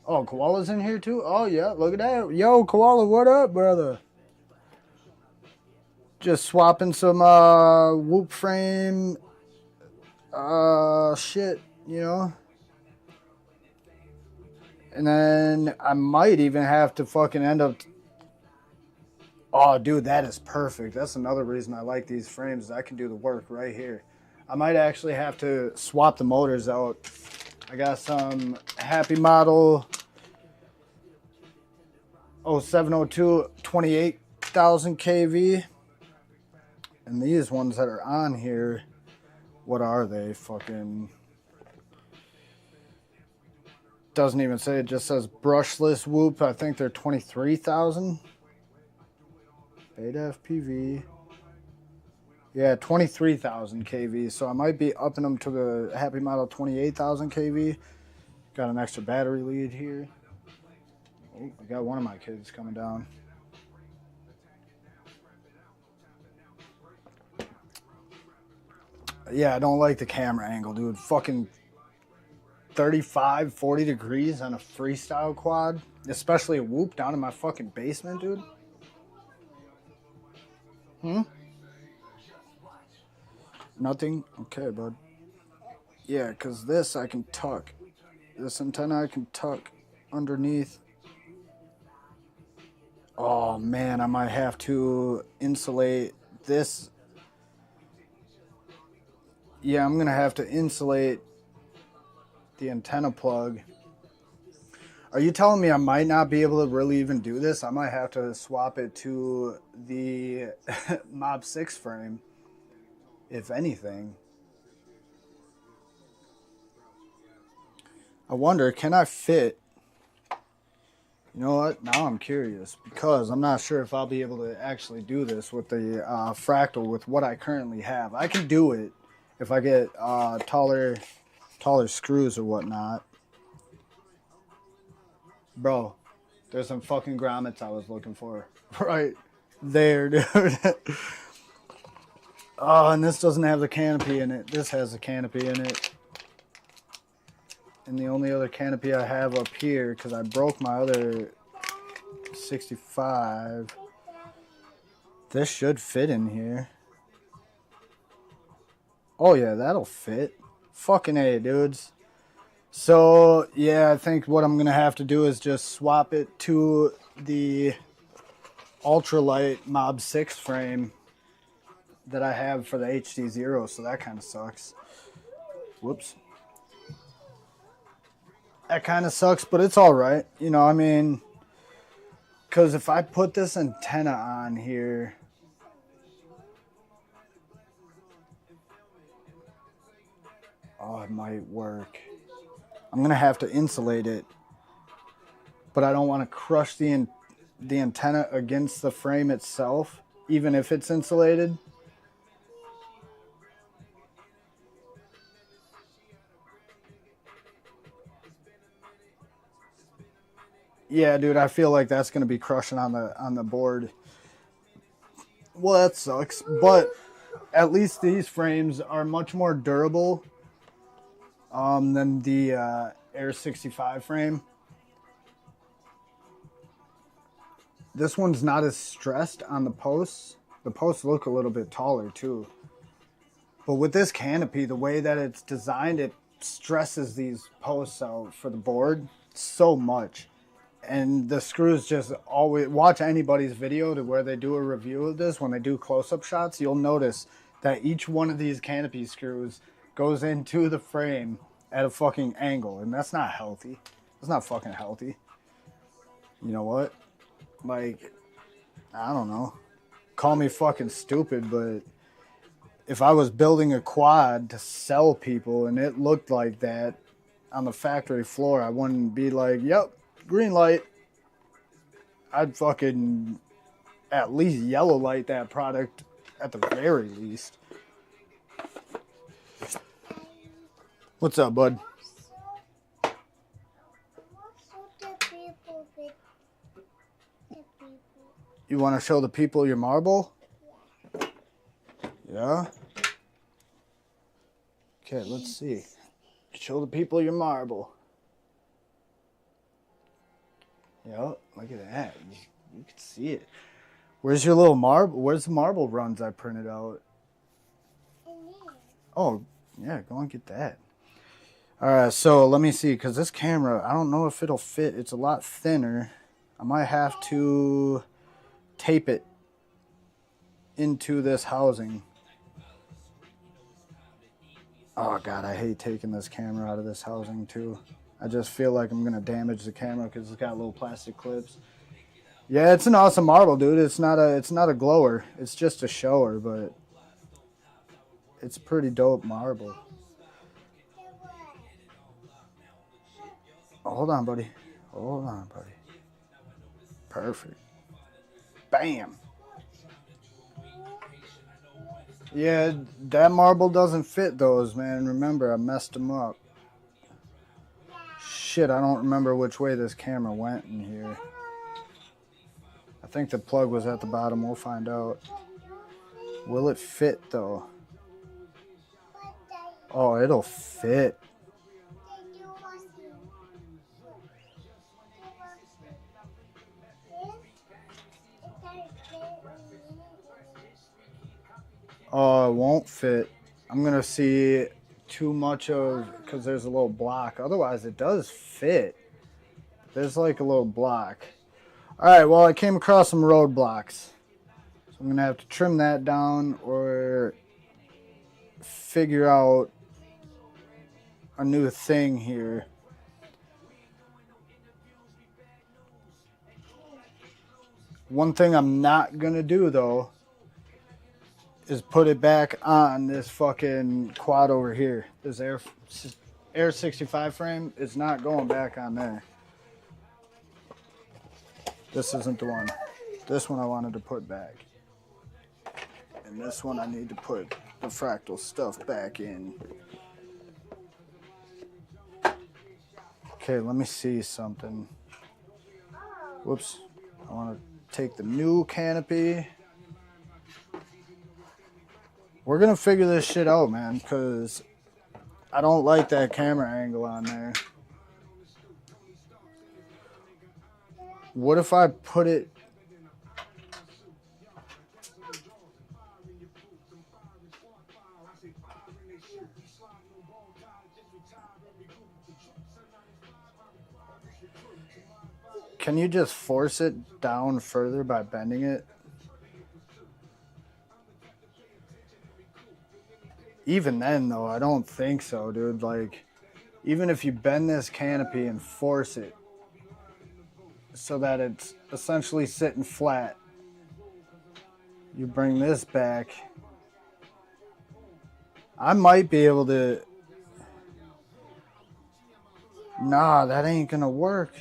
Speaker 1: Oh, Koala's in here too? Oh, yeah, look at that. Yo, Koala, what up, brother? Just swapping some whoop frame shit, you know? And then I might even have to fucking end up... Oh, dude, that is perfect. That's another reason I like these frames. I can do the work right here. I might actually have to swap the motors out. I got some Happy Model 0702 28,000 kV. And these ones that are on here, what are they? Fucking... Doesn't even say, it just says brushless whoop. I think they're 23,000. Beta FPV. Yeah, 23,000 kV. So I might be upping them to the Happy Model 28,000 kV. Got an extra battery lead here. Oh, I got one of my kids coming down. Yeah, I don't like the camera angle, dude. Fucking 35, 40 degrees on a freestyle quad. Especially a whoop down in my fucking basement, dude. Nothing? Okay, bud. Yeah, because this I can tuck. This antenna I can tuck underneath. Oh, man, I might have to insulate this. Yeah, I'm going to have to insulate the antenna plug. Are you telling me I might not be able to really even do this? I might have to swap it to the Mob 6 frame, if anything. I wonder, can I fit... You know what? Now I'm curious, because I'm not sure if I'll be able to actually do this with the Fractal with what I currently have. I can do it if I get taller screws or whatnot. Bro, there's some fucking grommets I was looking for right there, dude. Oh, and this doesn't have the canopy in it. This has a canopy in it. And the only other canopy I have up here, because I broke my other 65. This should fit in here. Oh yeah, that'll fit. Fucking A, dudes. So yeah, I think what I'm gonna have to do is just swap it to the ultralight Mob 6 frame that I have for the HD0, so that kind of sucks. Whoops. That kind of sucks, but it's all right. You know, I mean, because if I put this antenna on here, oh, it might work. I'm gonna have to insulate it, but I don't want to crush the antenna against the frame itself, even if it's insulated. Yeah, dude, I feel like that's gonna be crushing on the board. Well, that sucks, but at least these frames are much more durable than the Air 65 frame. This one's not as stressed on the posts. The posts look a little bit taller too. But with this canopy, the way that it's designed, it stresses these posts out for the board so much. And the screws just always, watch anybody's video to where they do a review of this. When they do close-up shots, you'll notice that each one of these canopy screws goes into the frame at a fucking angle. And that's not healthy. It's not fucking healthy. You know what? Like, I don't know. Call me fucking stupid, but if I was building a quad to sell people and it looked like that on the factory floor, I wouldn't be like, yep, green light. I'd fucking at least yellow light that product at the very least. What's up, bud? You want to show the people your marble? Yeah? Okay, let's see. Show the people your marble. Yep, look at that. You can see it. Where's your little marble? Where's the marble runs I printed out? Oh, yeah, go and get that. Alright, so let me see, because this camera, I don't know if it'll fit. It's a lot thinner. I might have to tape it into this housing. Oh god, I hate taking this camera out of this housing too. I just feel like I'm gonna damage the camera because it's got little plastic clips. Yeah, it's an awesome marble, dude. It's not a glower. It's just a shower, but it's pretty dope marble. Oh, hold on, buddy. Hold on, buddy. Perfect. Bam. Yeah, that marble doesn't fit those, man. Remember, I messed them up. Shit, I don't remember which way this camera went in here. I think the plug was at the bottom. We'll find out. Will it fit, though? Oh, it'll fit. Oh, it won't fit. I'm going to see too much of, because there's a little block. Otherwise, it does fit. There's like a little block. All right, well, I came across some roadblocks. So I'm going to have to trim that down or figure out a new thing here. One thing I'm not going to do, though, is put it back on this fucking quad over here. This Air 65 frame is not going back on there. This isn't the one. This one I wanted to put back. And this one I need to put the fractal stuff back in. Okay, let me see something. Whoops. I want to take the new canopy. We're going to figure this shit out, man, because I don't like that camera angle on there. What if I put it... Can you just force it down further by bending it? Even then, though, I don't think so, dude. Like, even if you bend this canopy and force it so that it's essentially sitting flat, you bring this back, I might be able to... Nah, that ain't gonna work.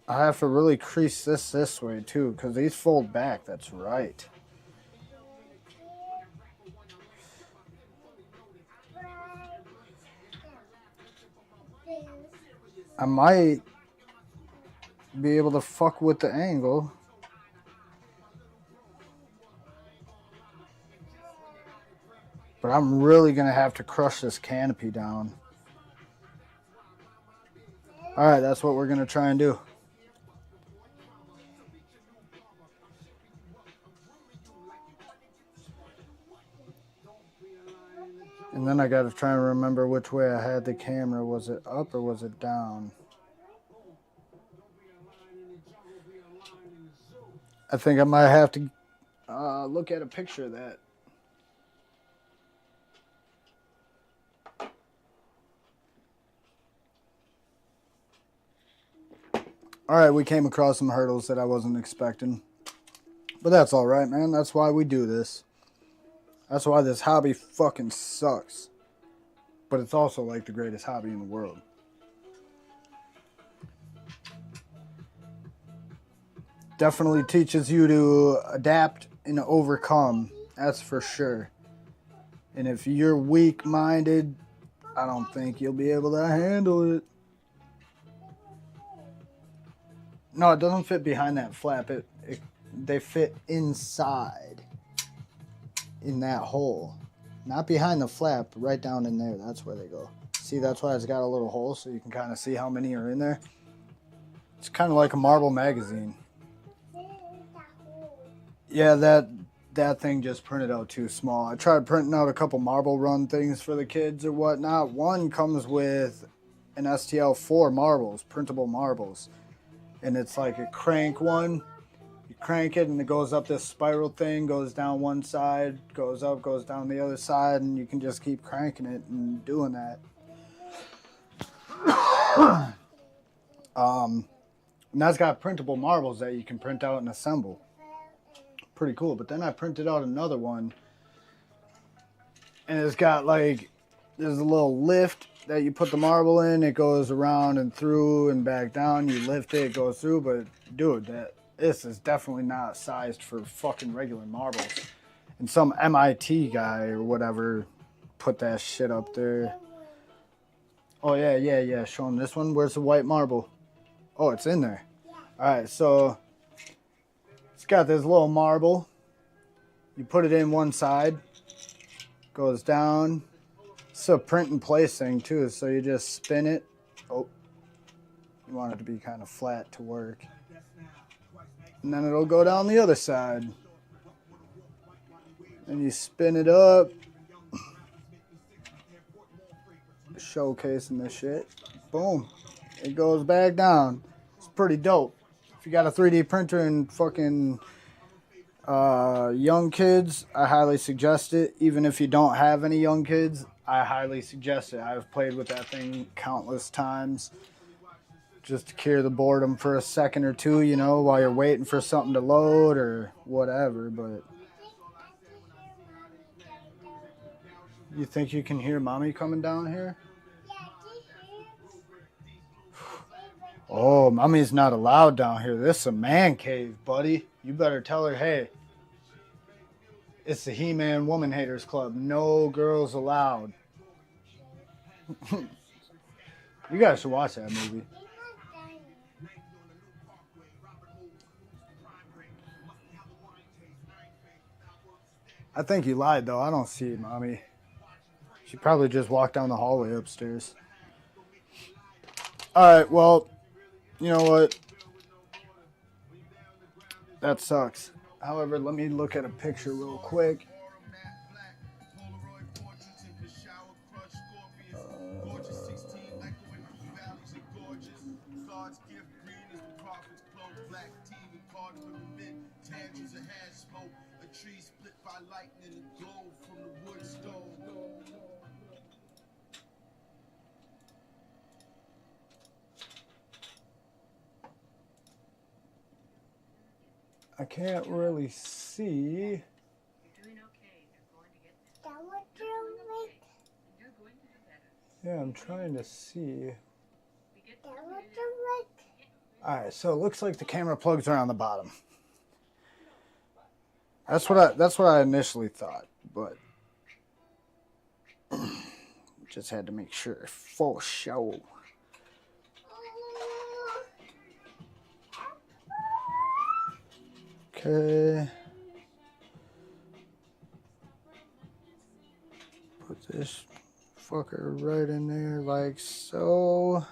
Speaker 1: I have to really crease this way, too, because these fold back. That's right. I might be able to fuck with the angle. But I'm really going to have to crush this canopy down. Alright, that's what we're going to try and do. And then I got to try and remember which way I had the camera. Was it up or was it down? I think I might have to look at a picture of that. Alright, we came across some hurdles that I wasn't expecting. But that's alright, man. That's why we do this. That's why this hobby fucking sucks. But it's also like the greatest hobby in the world. Definitely teaches you to adapt and overcome. That's for sure. And if you're weak-minded, I don't think you'll be able to handle it. No, it doesn't fit behind that flap. They fit inside in that hole. Not behind the flap, right down in there. That's where they go. See, that's why it's got a little hole so you can kind of see how many are in there. It's kind of like a Marvel magazine. Yeah, that thing just printed out too small. I tried printing out a couple Marble Run things for the kids or whatnot. One comes with an STL4 marbles, printable marbles. And it's like a crank one. You crank it and it goes up this spiral thing, goes down one side, goes up, goes down the other side, and you can just keep cranking it and doing that. And that's got printable marbles that you can print out and assemble. Pretty cool. But then I printed out another one, and it's got like, there's a little lift that you put the marble in. It goes around and through and back down. You lift it, it goes through. But dude, this is definitely not sized for fucking regular marbles. And some MIT guy or whatever put that shit up there. Oh yeah. Show him this one. Where's the white marble? Oh, it's in there. All right, so it's got this little marble. You put it in one side, goes down. It's a print and place thing too, so you just spin it. Oh, you want it to be kind of flat to work. And then it'll go down the other side. And you spin it up. Showcasing this shit. Boom. It goes back down. It's pretty dope. If you got a 3D printer and fucking young kids, I highly suggest it. Even if you don't have any young kids, I highly suggest it. I've played with that thing countless times. Just to cure the boredom for a second or two, you know, while you're waiting for something to load or whatever. But you think you can hear mommy coming down here? Oh, mommy's not allowed down here. This is a man cave, buddy. You better tell her, hey, it's the He-Man Woman Haters Club. No girls allowed. You guys should watch that movie. I think he lied, though. I don't see mommy. She probably just walked down the hallway upstairs. Alright, well, you know what? That sucks. However, let me look at a picture real quick.
Speaker 4: hard to prevent tantrums and hash smoke. A tree split by lightning and glow from the wood stove.
Speaker 1: I can't really see.
Speaker 5: You're doing okay. You're going to get there.
Speaker 6: That what you make?
Speaker 5: You're going to do better.
Speaker 1: Yeah, I'm trying to see.
Speaker 5: We get
Speaker 6: That
Speaker 5: through
Speaker 6: what
Speaker 5: it.
Speaker 6: you make?
Speaker 1: Alright, so it looks like the camera plugs are on the bottom. That's what I initially thought, but just had to make sure for show. Okay. Put this fucker right in there like so.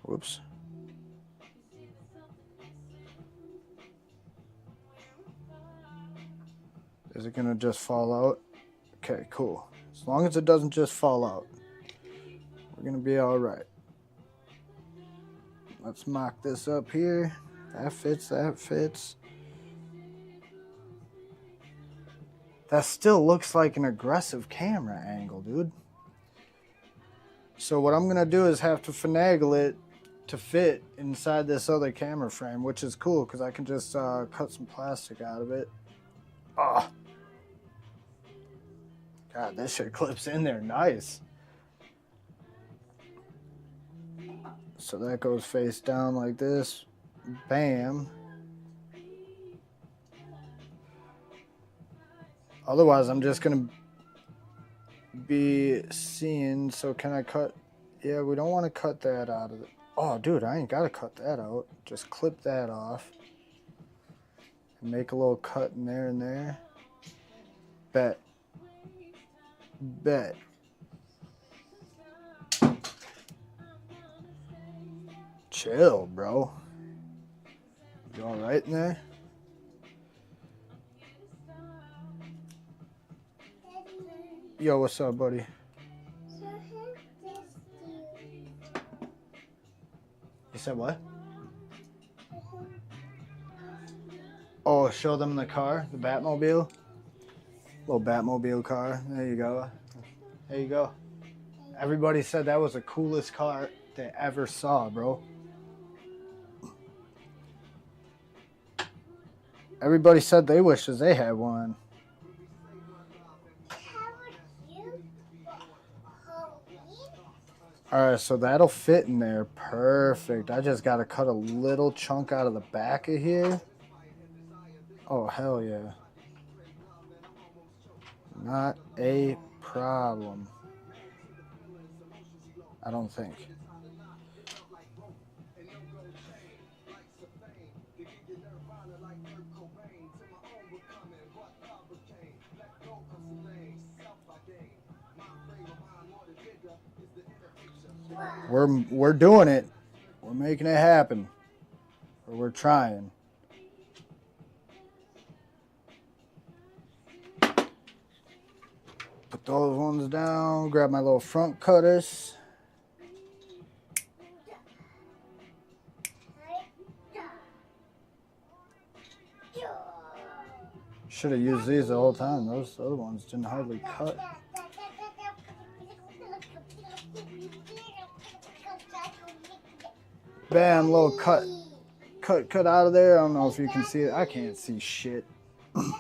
Speaker 1: Whoops. Is it gonna just fall out? Okay, cool. As long as it doesn't just fall out, we're gonna be all right. Let's mock this up here. That fits, that fits. That still looks like an aggressive camera angle, dude. So what I'm gonna do is have to finagle it to fit inside this other camera frame, which is cool because I can just cut some plastic out of it. Oh. God, this shit clips in there nice. So that goes face down like this. Bam. Otherwise, I'm just going to be seeing. So can I cut? Yeah, we don't want to cut that out of it. Oh, dude, I ain't got to cut that out. Just clip that off. And make a little cut in there and there. Bet. Bet. Chill, bro. You all right in there? Yo, what's up, buddy?
Speaker 6: So who's this dude?
Speaker 1: You said what? Oh, show them the car, the Batmobile. Little Batmobile car. There you go. There you go. Everybody said that was the coolest car they ever saw, bro. Everybody said they wishes they had one.
Speaker 6: How would you hold me?
Speaker 1: Alright, so that'll fit in there. Perfect. I just gotta cut a little chunk out of the back of here. Oh, hell yeah. Not a problem. I don't think. We're doing it. We're making it happen. Or we're trying. Put those ones down. Grab my little front cutters. Should have used these the whole time. Those other ones didn't hardly cut. Bam, little cut out of there. I don't know if you can see it. I can't see shit. I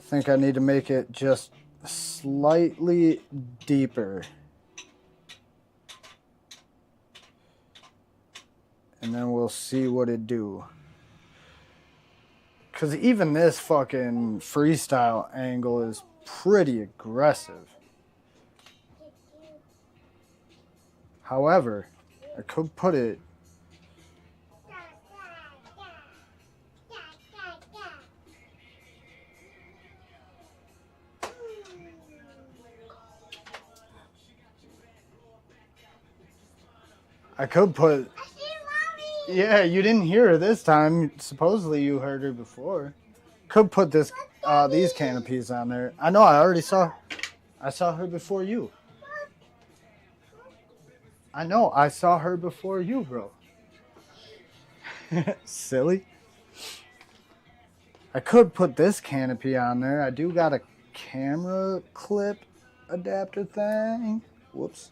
Speaker 1: think I need to make it just slightly deeper. And then we'll see what it do. Because even this fucking freestyle angle is pretty aggressive. However, I could put it I could put.
Speaker 6: I see mommy.
Speaker 1: Yeah, you didn't hear her this time. Supposedly you heard her before. Could put these canopies on there. I know. I saw her before you. I know. I saw her before you, bro. Silly. I could put this canopy on there. I do got a camera clip adapter thing. Whoops.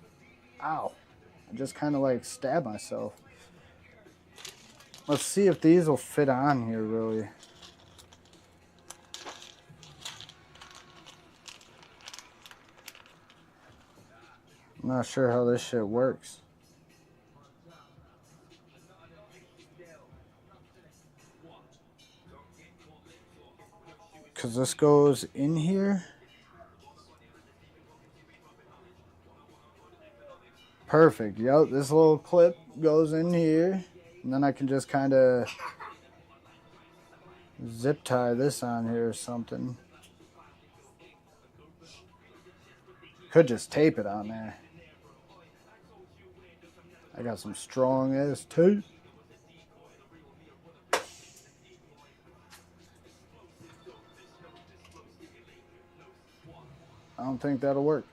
Speaker 1: Ow. I just kind of like stabbed myself. Let's see if these will fit on here, really. I'm not sure how this shit works. Because this goes in here. Perfect. Yep, this little clip goes in here. And then I can just kind of zip tie this on here or something. Could just tape it on there. I got some strong ass tape. I don't think that'll work.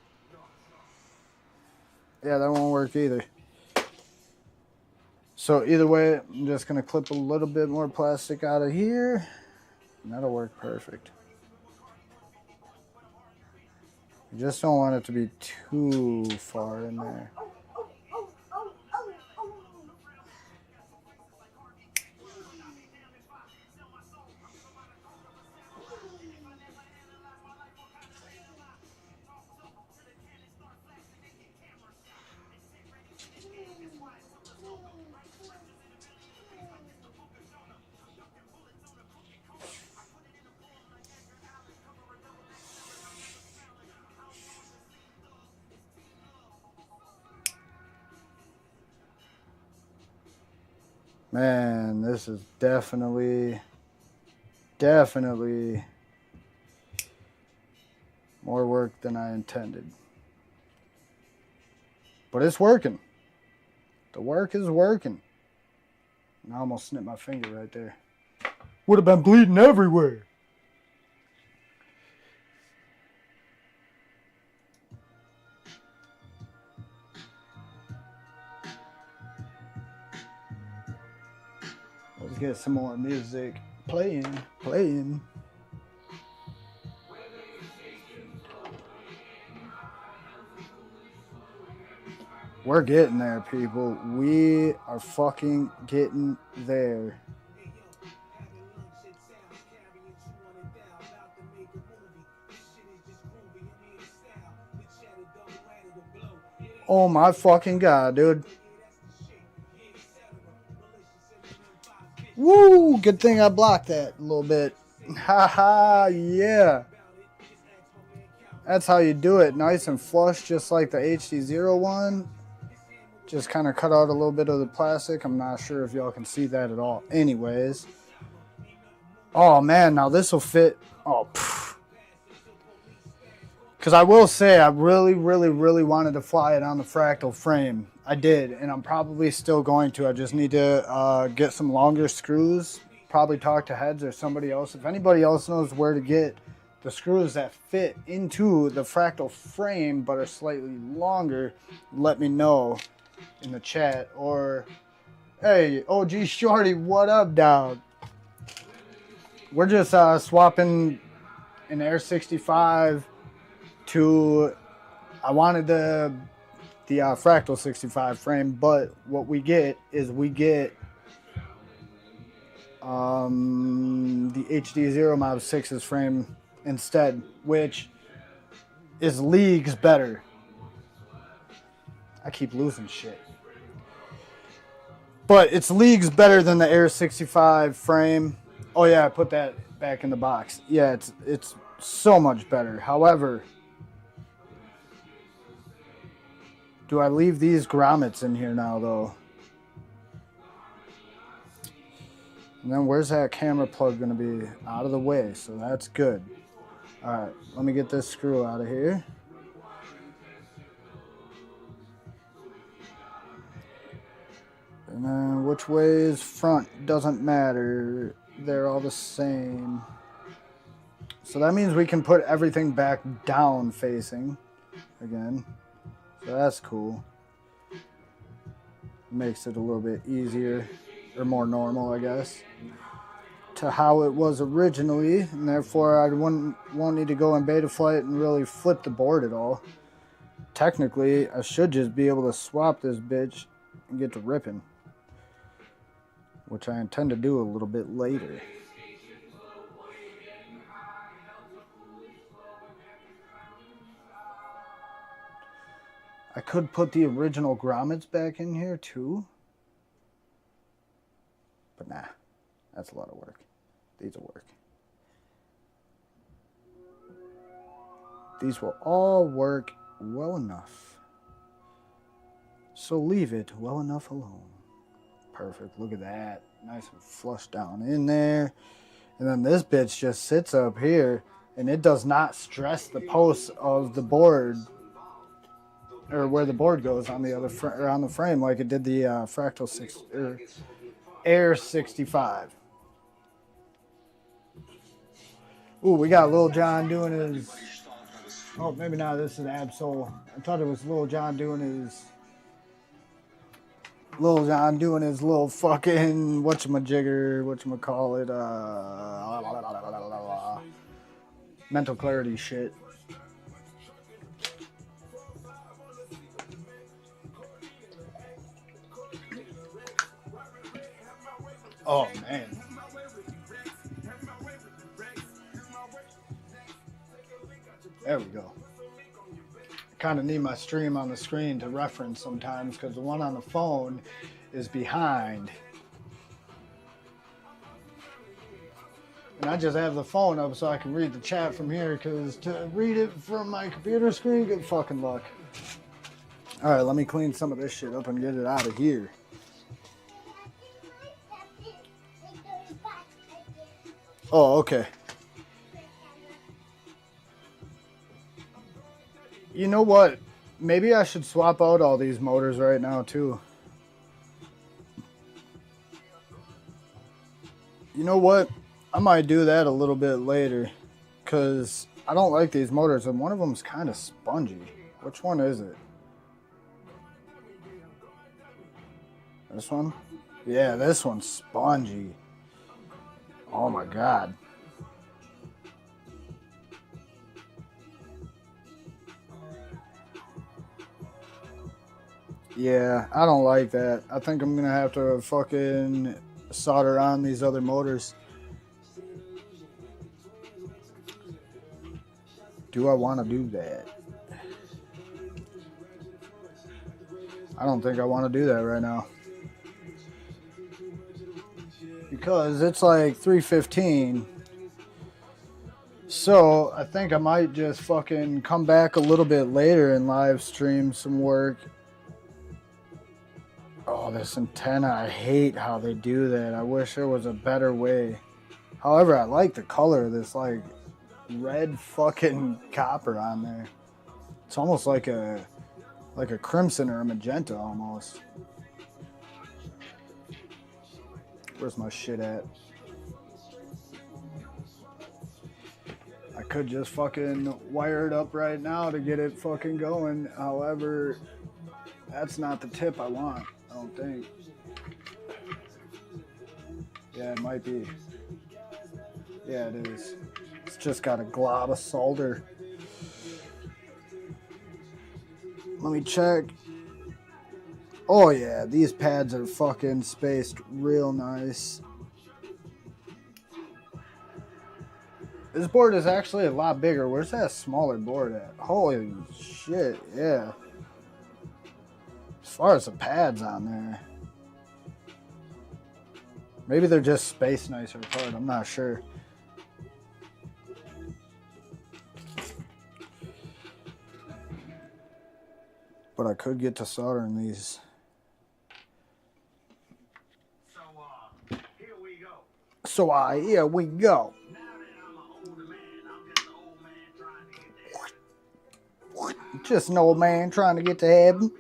Speaker 1: Yeah, that won't work either. So either way, I'm just going to clip a little bit more plastic out of here. And that'll work perfect. You just don't want it to be too far in there. Man, this is definitely more work than I intended. But it's working. The work is working. And I almost snipped my finger right there. Would have been bleeding everywhere. Let's get some more music playing. We're getting there, people. We are fucking getting there. Oh my fucking god, dude. Woo! Good thing I blocked that a little bit. Haha, yeah. That's how you do it. Nice and flush, just like the HD0 one. Just kind of cut out a little bit of the plastic. I'm not sure if y'all can see that at all. Anyways. Oh, man. Now this will fit. Oh, because I will say I really wanted to fly it on the fractal frame. I did, and I'm probably still going to. I just need to get some longer screws. Probably talk to Heads or somebody else. If anybody else knows where to get the screws that fit into the fractal frame but are slightly longer, let me know in the chat. Or, hey, OG Shorty, what up, dog? We're just swapping an Air 65 to, I wanted the Fractal 65 frame, but what we get is we get the HD0 Mob 6's frame instead, which is leagues better. I keep losing shit. But it's leagues better than the Air 65 frame. Oh yeah, I put that back in the box. Yeah, it's so much better. However, do I leave these grommets in here now, though? And then where's that camera plug going to be? Out of the way, so that's good. All right, let me get this screw out of here. And then which way is front doesn't matter. They're all the same. So that means we can put everything back down facing again. So that's cool. Makes it a little bit easier or more normal, I guess, to how it was originally, and therefore I won't need to go in beta flight and really flip the board at all. Technically, I should just be able to swap this bitch and get to ripping, which I intend to do a little bit later. I could put the original grommets back in here too, but nah, that's a lot of work. These will work. These will all work well enough. So leave it well enough alone. Perfect, look at that. Nice and flush down in there. And then this bitch just sits up here and it does not stress the posts of the board or where the board goes on the other or on the frame like it did the Fractal 6 or Air 65. Ooh, we got Lil Jon doing his. Oh, maybe not. This is Absol. I thought it was Lil Jon doing his. Lil Jon doing his little fucking whatchamacallit, mental clarity shit. Oh man. There we go. I kind of need my stream on the screen to reference sometimes because the one on the phone is behind. And I just have the phone up so I can read the chat from here because to read it from my computer screen, good fucking luck. Alright, let me clean some of this shit up and get it out of here. Oh, okay. You know what? Maybe I should swap out all these motors right now, too. You know what? I might do that a little bit later. Because I don't like these motors, and one of them's kind of spongy. Which one is it? This one? Yeah, this one's spongy. Oh my god. Yeah, I don't like that. I think I'm gonna have to fucking solder on these other motors. Do I want to do that? I don't think I want to do that right now. Because it's like 3:15. So I think I might just fucking come back a little bit later and live stream some work. Oh, this antenna, I hate how they do that. I wish there was a better way. However, I like the color of this like red fucking copper on there. It's almost like a crimson or a magenta almost. Where's my shit at? I could just fucking wire it up right now to get it fucking going. However, that's not the tip I want, I don't think. Yeah, it might be. Yeah, it is. It's just got a glob of solder. Let me check. Oh yeah, these pads are fucking spaced real nice. This board is actually a lot bigger. Where's that smaller board at? Holy shit, yeah. As far as the pads on there. Maybe they're just spaced nicer apart, I'm not sure. But I could get to soldering these. So here we go. Just an old man trying to get to heaven.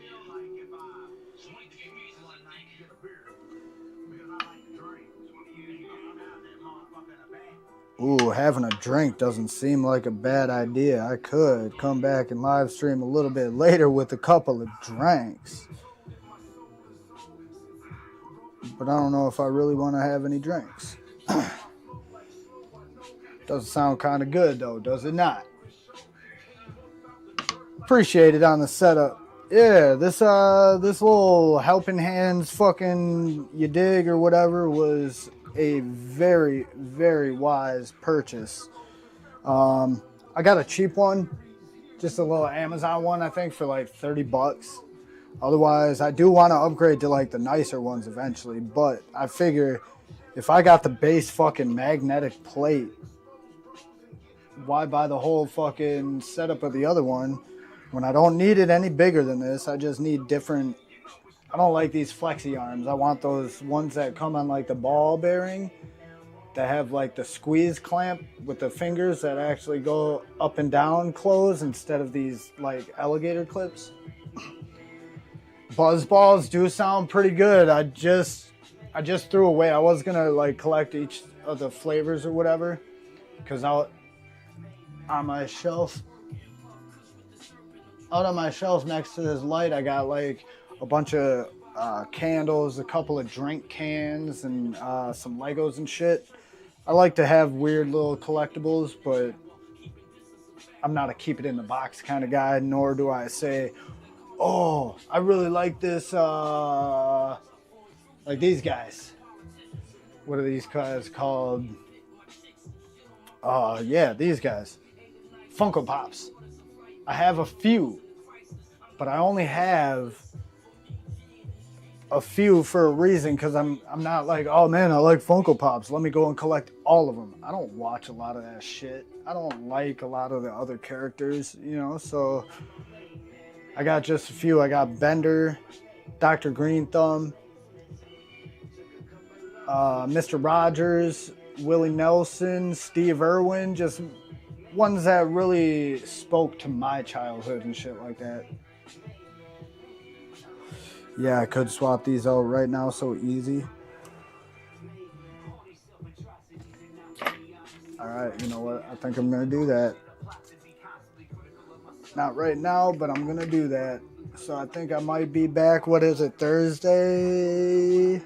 Speaker 1: Ooh, having a drink doesn't seem like a bad idea. I could come back and live stream a little bit later with a couple of drinks. But I don't know if I really want to have any drinks. Doesn't sound kind of good though, does it not? Appreciate it on the setup. Yeah, this little helping hands fucking you dig or whatever was a very, very wise purchase. I got a cheap one, just a little Amazon one, I think, for like $30. Otherwise, I do want to upgrade to like the nicer ones eventually, but I figure if I got the base fucking magnetic plate, why buy the whole fucking setup of the other one when I don't need it any bigger than this? I just need different. I don't like these flexi arms. I want those ones that come on like the ball bearing that have like the squeeze clamp with the fingers that actually go up and down close instead of these like alligator clips. Buzz balls do sound pretty good. I just threw away. I was gonna like collect each of the flavors or whatever, because out on my shelf next to this light, I got like a bunch of candles, a couple of drink cans, and some Legos and shit. I like to have weird little collectibles, but I'm not a keep it in the box kind of guy, nor do I say, oh, I really like this, like these guys. What are these guys called? Yeah, these guys. Funko Pops. I have a few, but I only have a few for a reason, because I'm not like, oh man, I like Funko Pops, let me go and collect all of them. I don't watch a lot of that shit. I don't like a lot of the other characters, you know, so I got just a few. I got Bender, Dr. Green Thumb, Mr. Rogers, Willie Nelson, Steve Irwin, just ones that really spoke to my childhood and shit like that. Yeah, I could swap these out right now so easy. Alright, you know what? I think I'm going to do that. Not right now, but I'm going to do that. So I think I might be back, what is it, Thursday?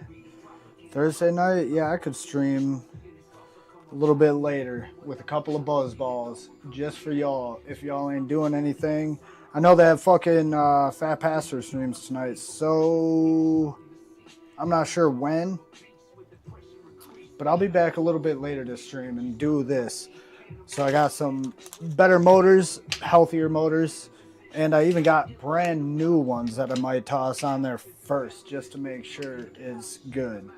Speaker 1: Thursday night? Yeah, I could stream a little bit later with a couple of buzz balls just for y'all if y'all ain't doing anything. I know that fucking Fat Pastor streams tonight, so I'm not sure when, but I'll be back a little bit later to stream and do this. So I got some better motors, healthier motors, and I even got brand new ones that I might toss on there first just to make sure it's good.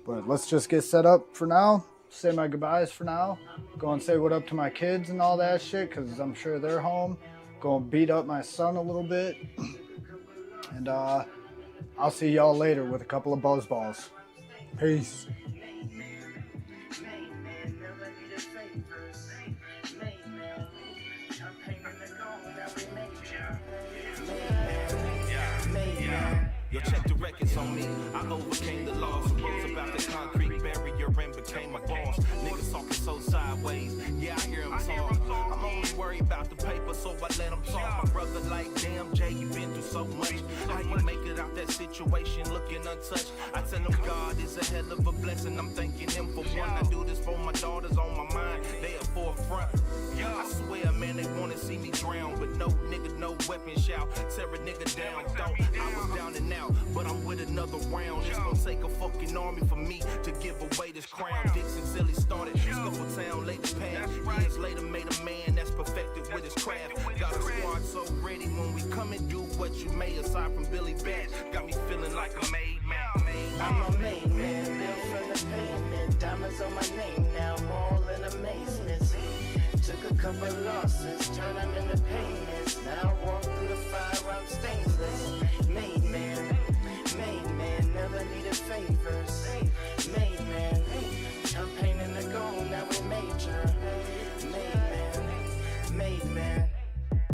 Speaker 1: But let's just get set up for now. Say my goodbyes for now. Go and say what up to my kids and all that shit, because I'm sure they're home. Go and beat up my son a little bit. And I'll see y'all later with a couple of buzz balls. Peace.
Speaker 3: Yo, check the records on me. I overcame the loss, rose about the concrete barrier and became a boss. Niggas talking so sideways, yeah, I hear them talk. I'm only worried about the paper, so I let them talk. My brother like, damn, Jay, you been through so much. How you make it out that situation looking untouched? I tell them God is a hell of a blessing. I'm thanking him for one. I do this for my daughters on my mind. They are forefront. I swear, man, they wanna see me drown, but no nigga, no weapon shout. Tear a nigga down, don't. I was down and out, but I'm with another round. It's gonna take a fucking army for me to give away this crown. Dixon Silly started, Scuffle Town laid the path. Years later made a man that's perfected with his craft. Got a squad so ready when we come and do what you made. Aside from Billy Bat, got me feeling like a made man.
Speaker 7: I'm a made man, built from the pavement. Diamonds on my name now, all in amazement. Took a couple losses, turn them into payments. Now I walk through the fire, I'm stainless. Made man, never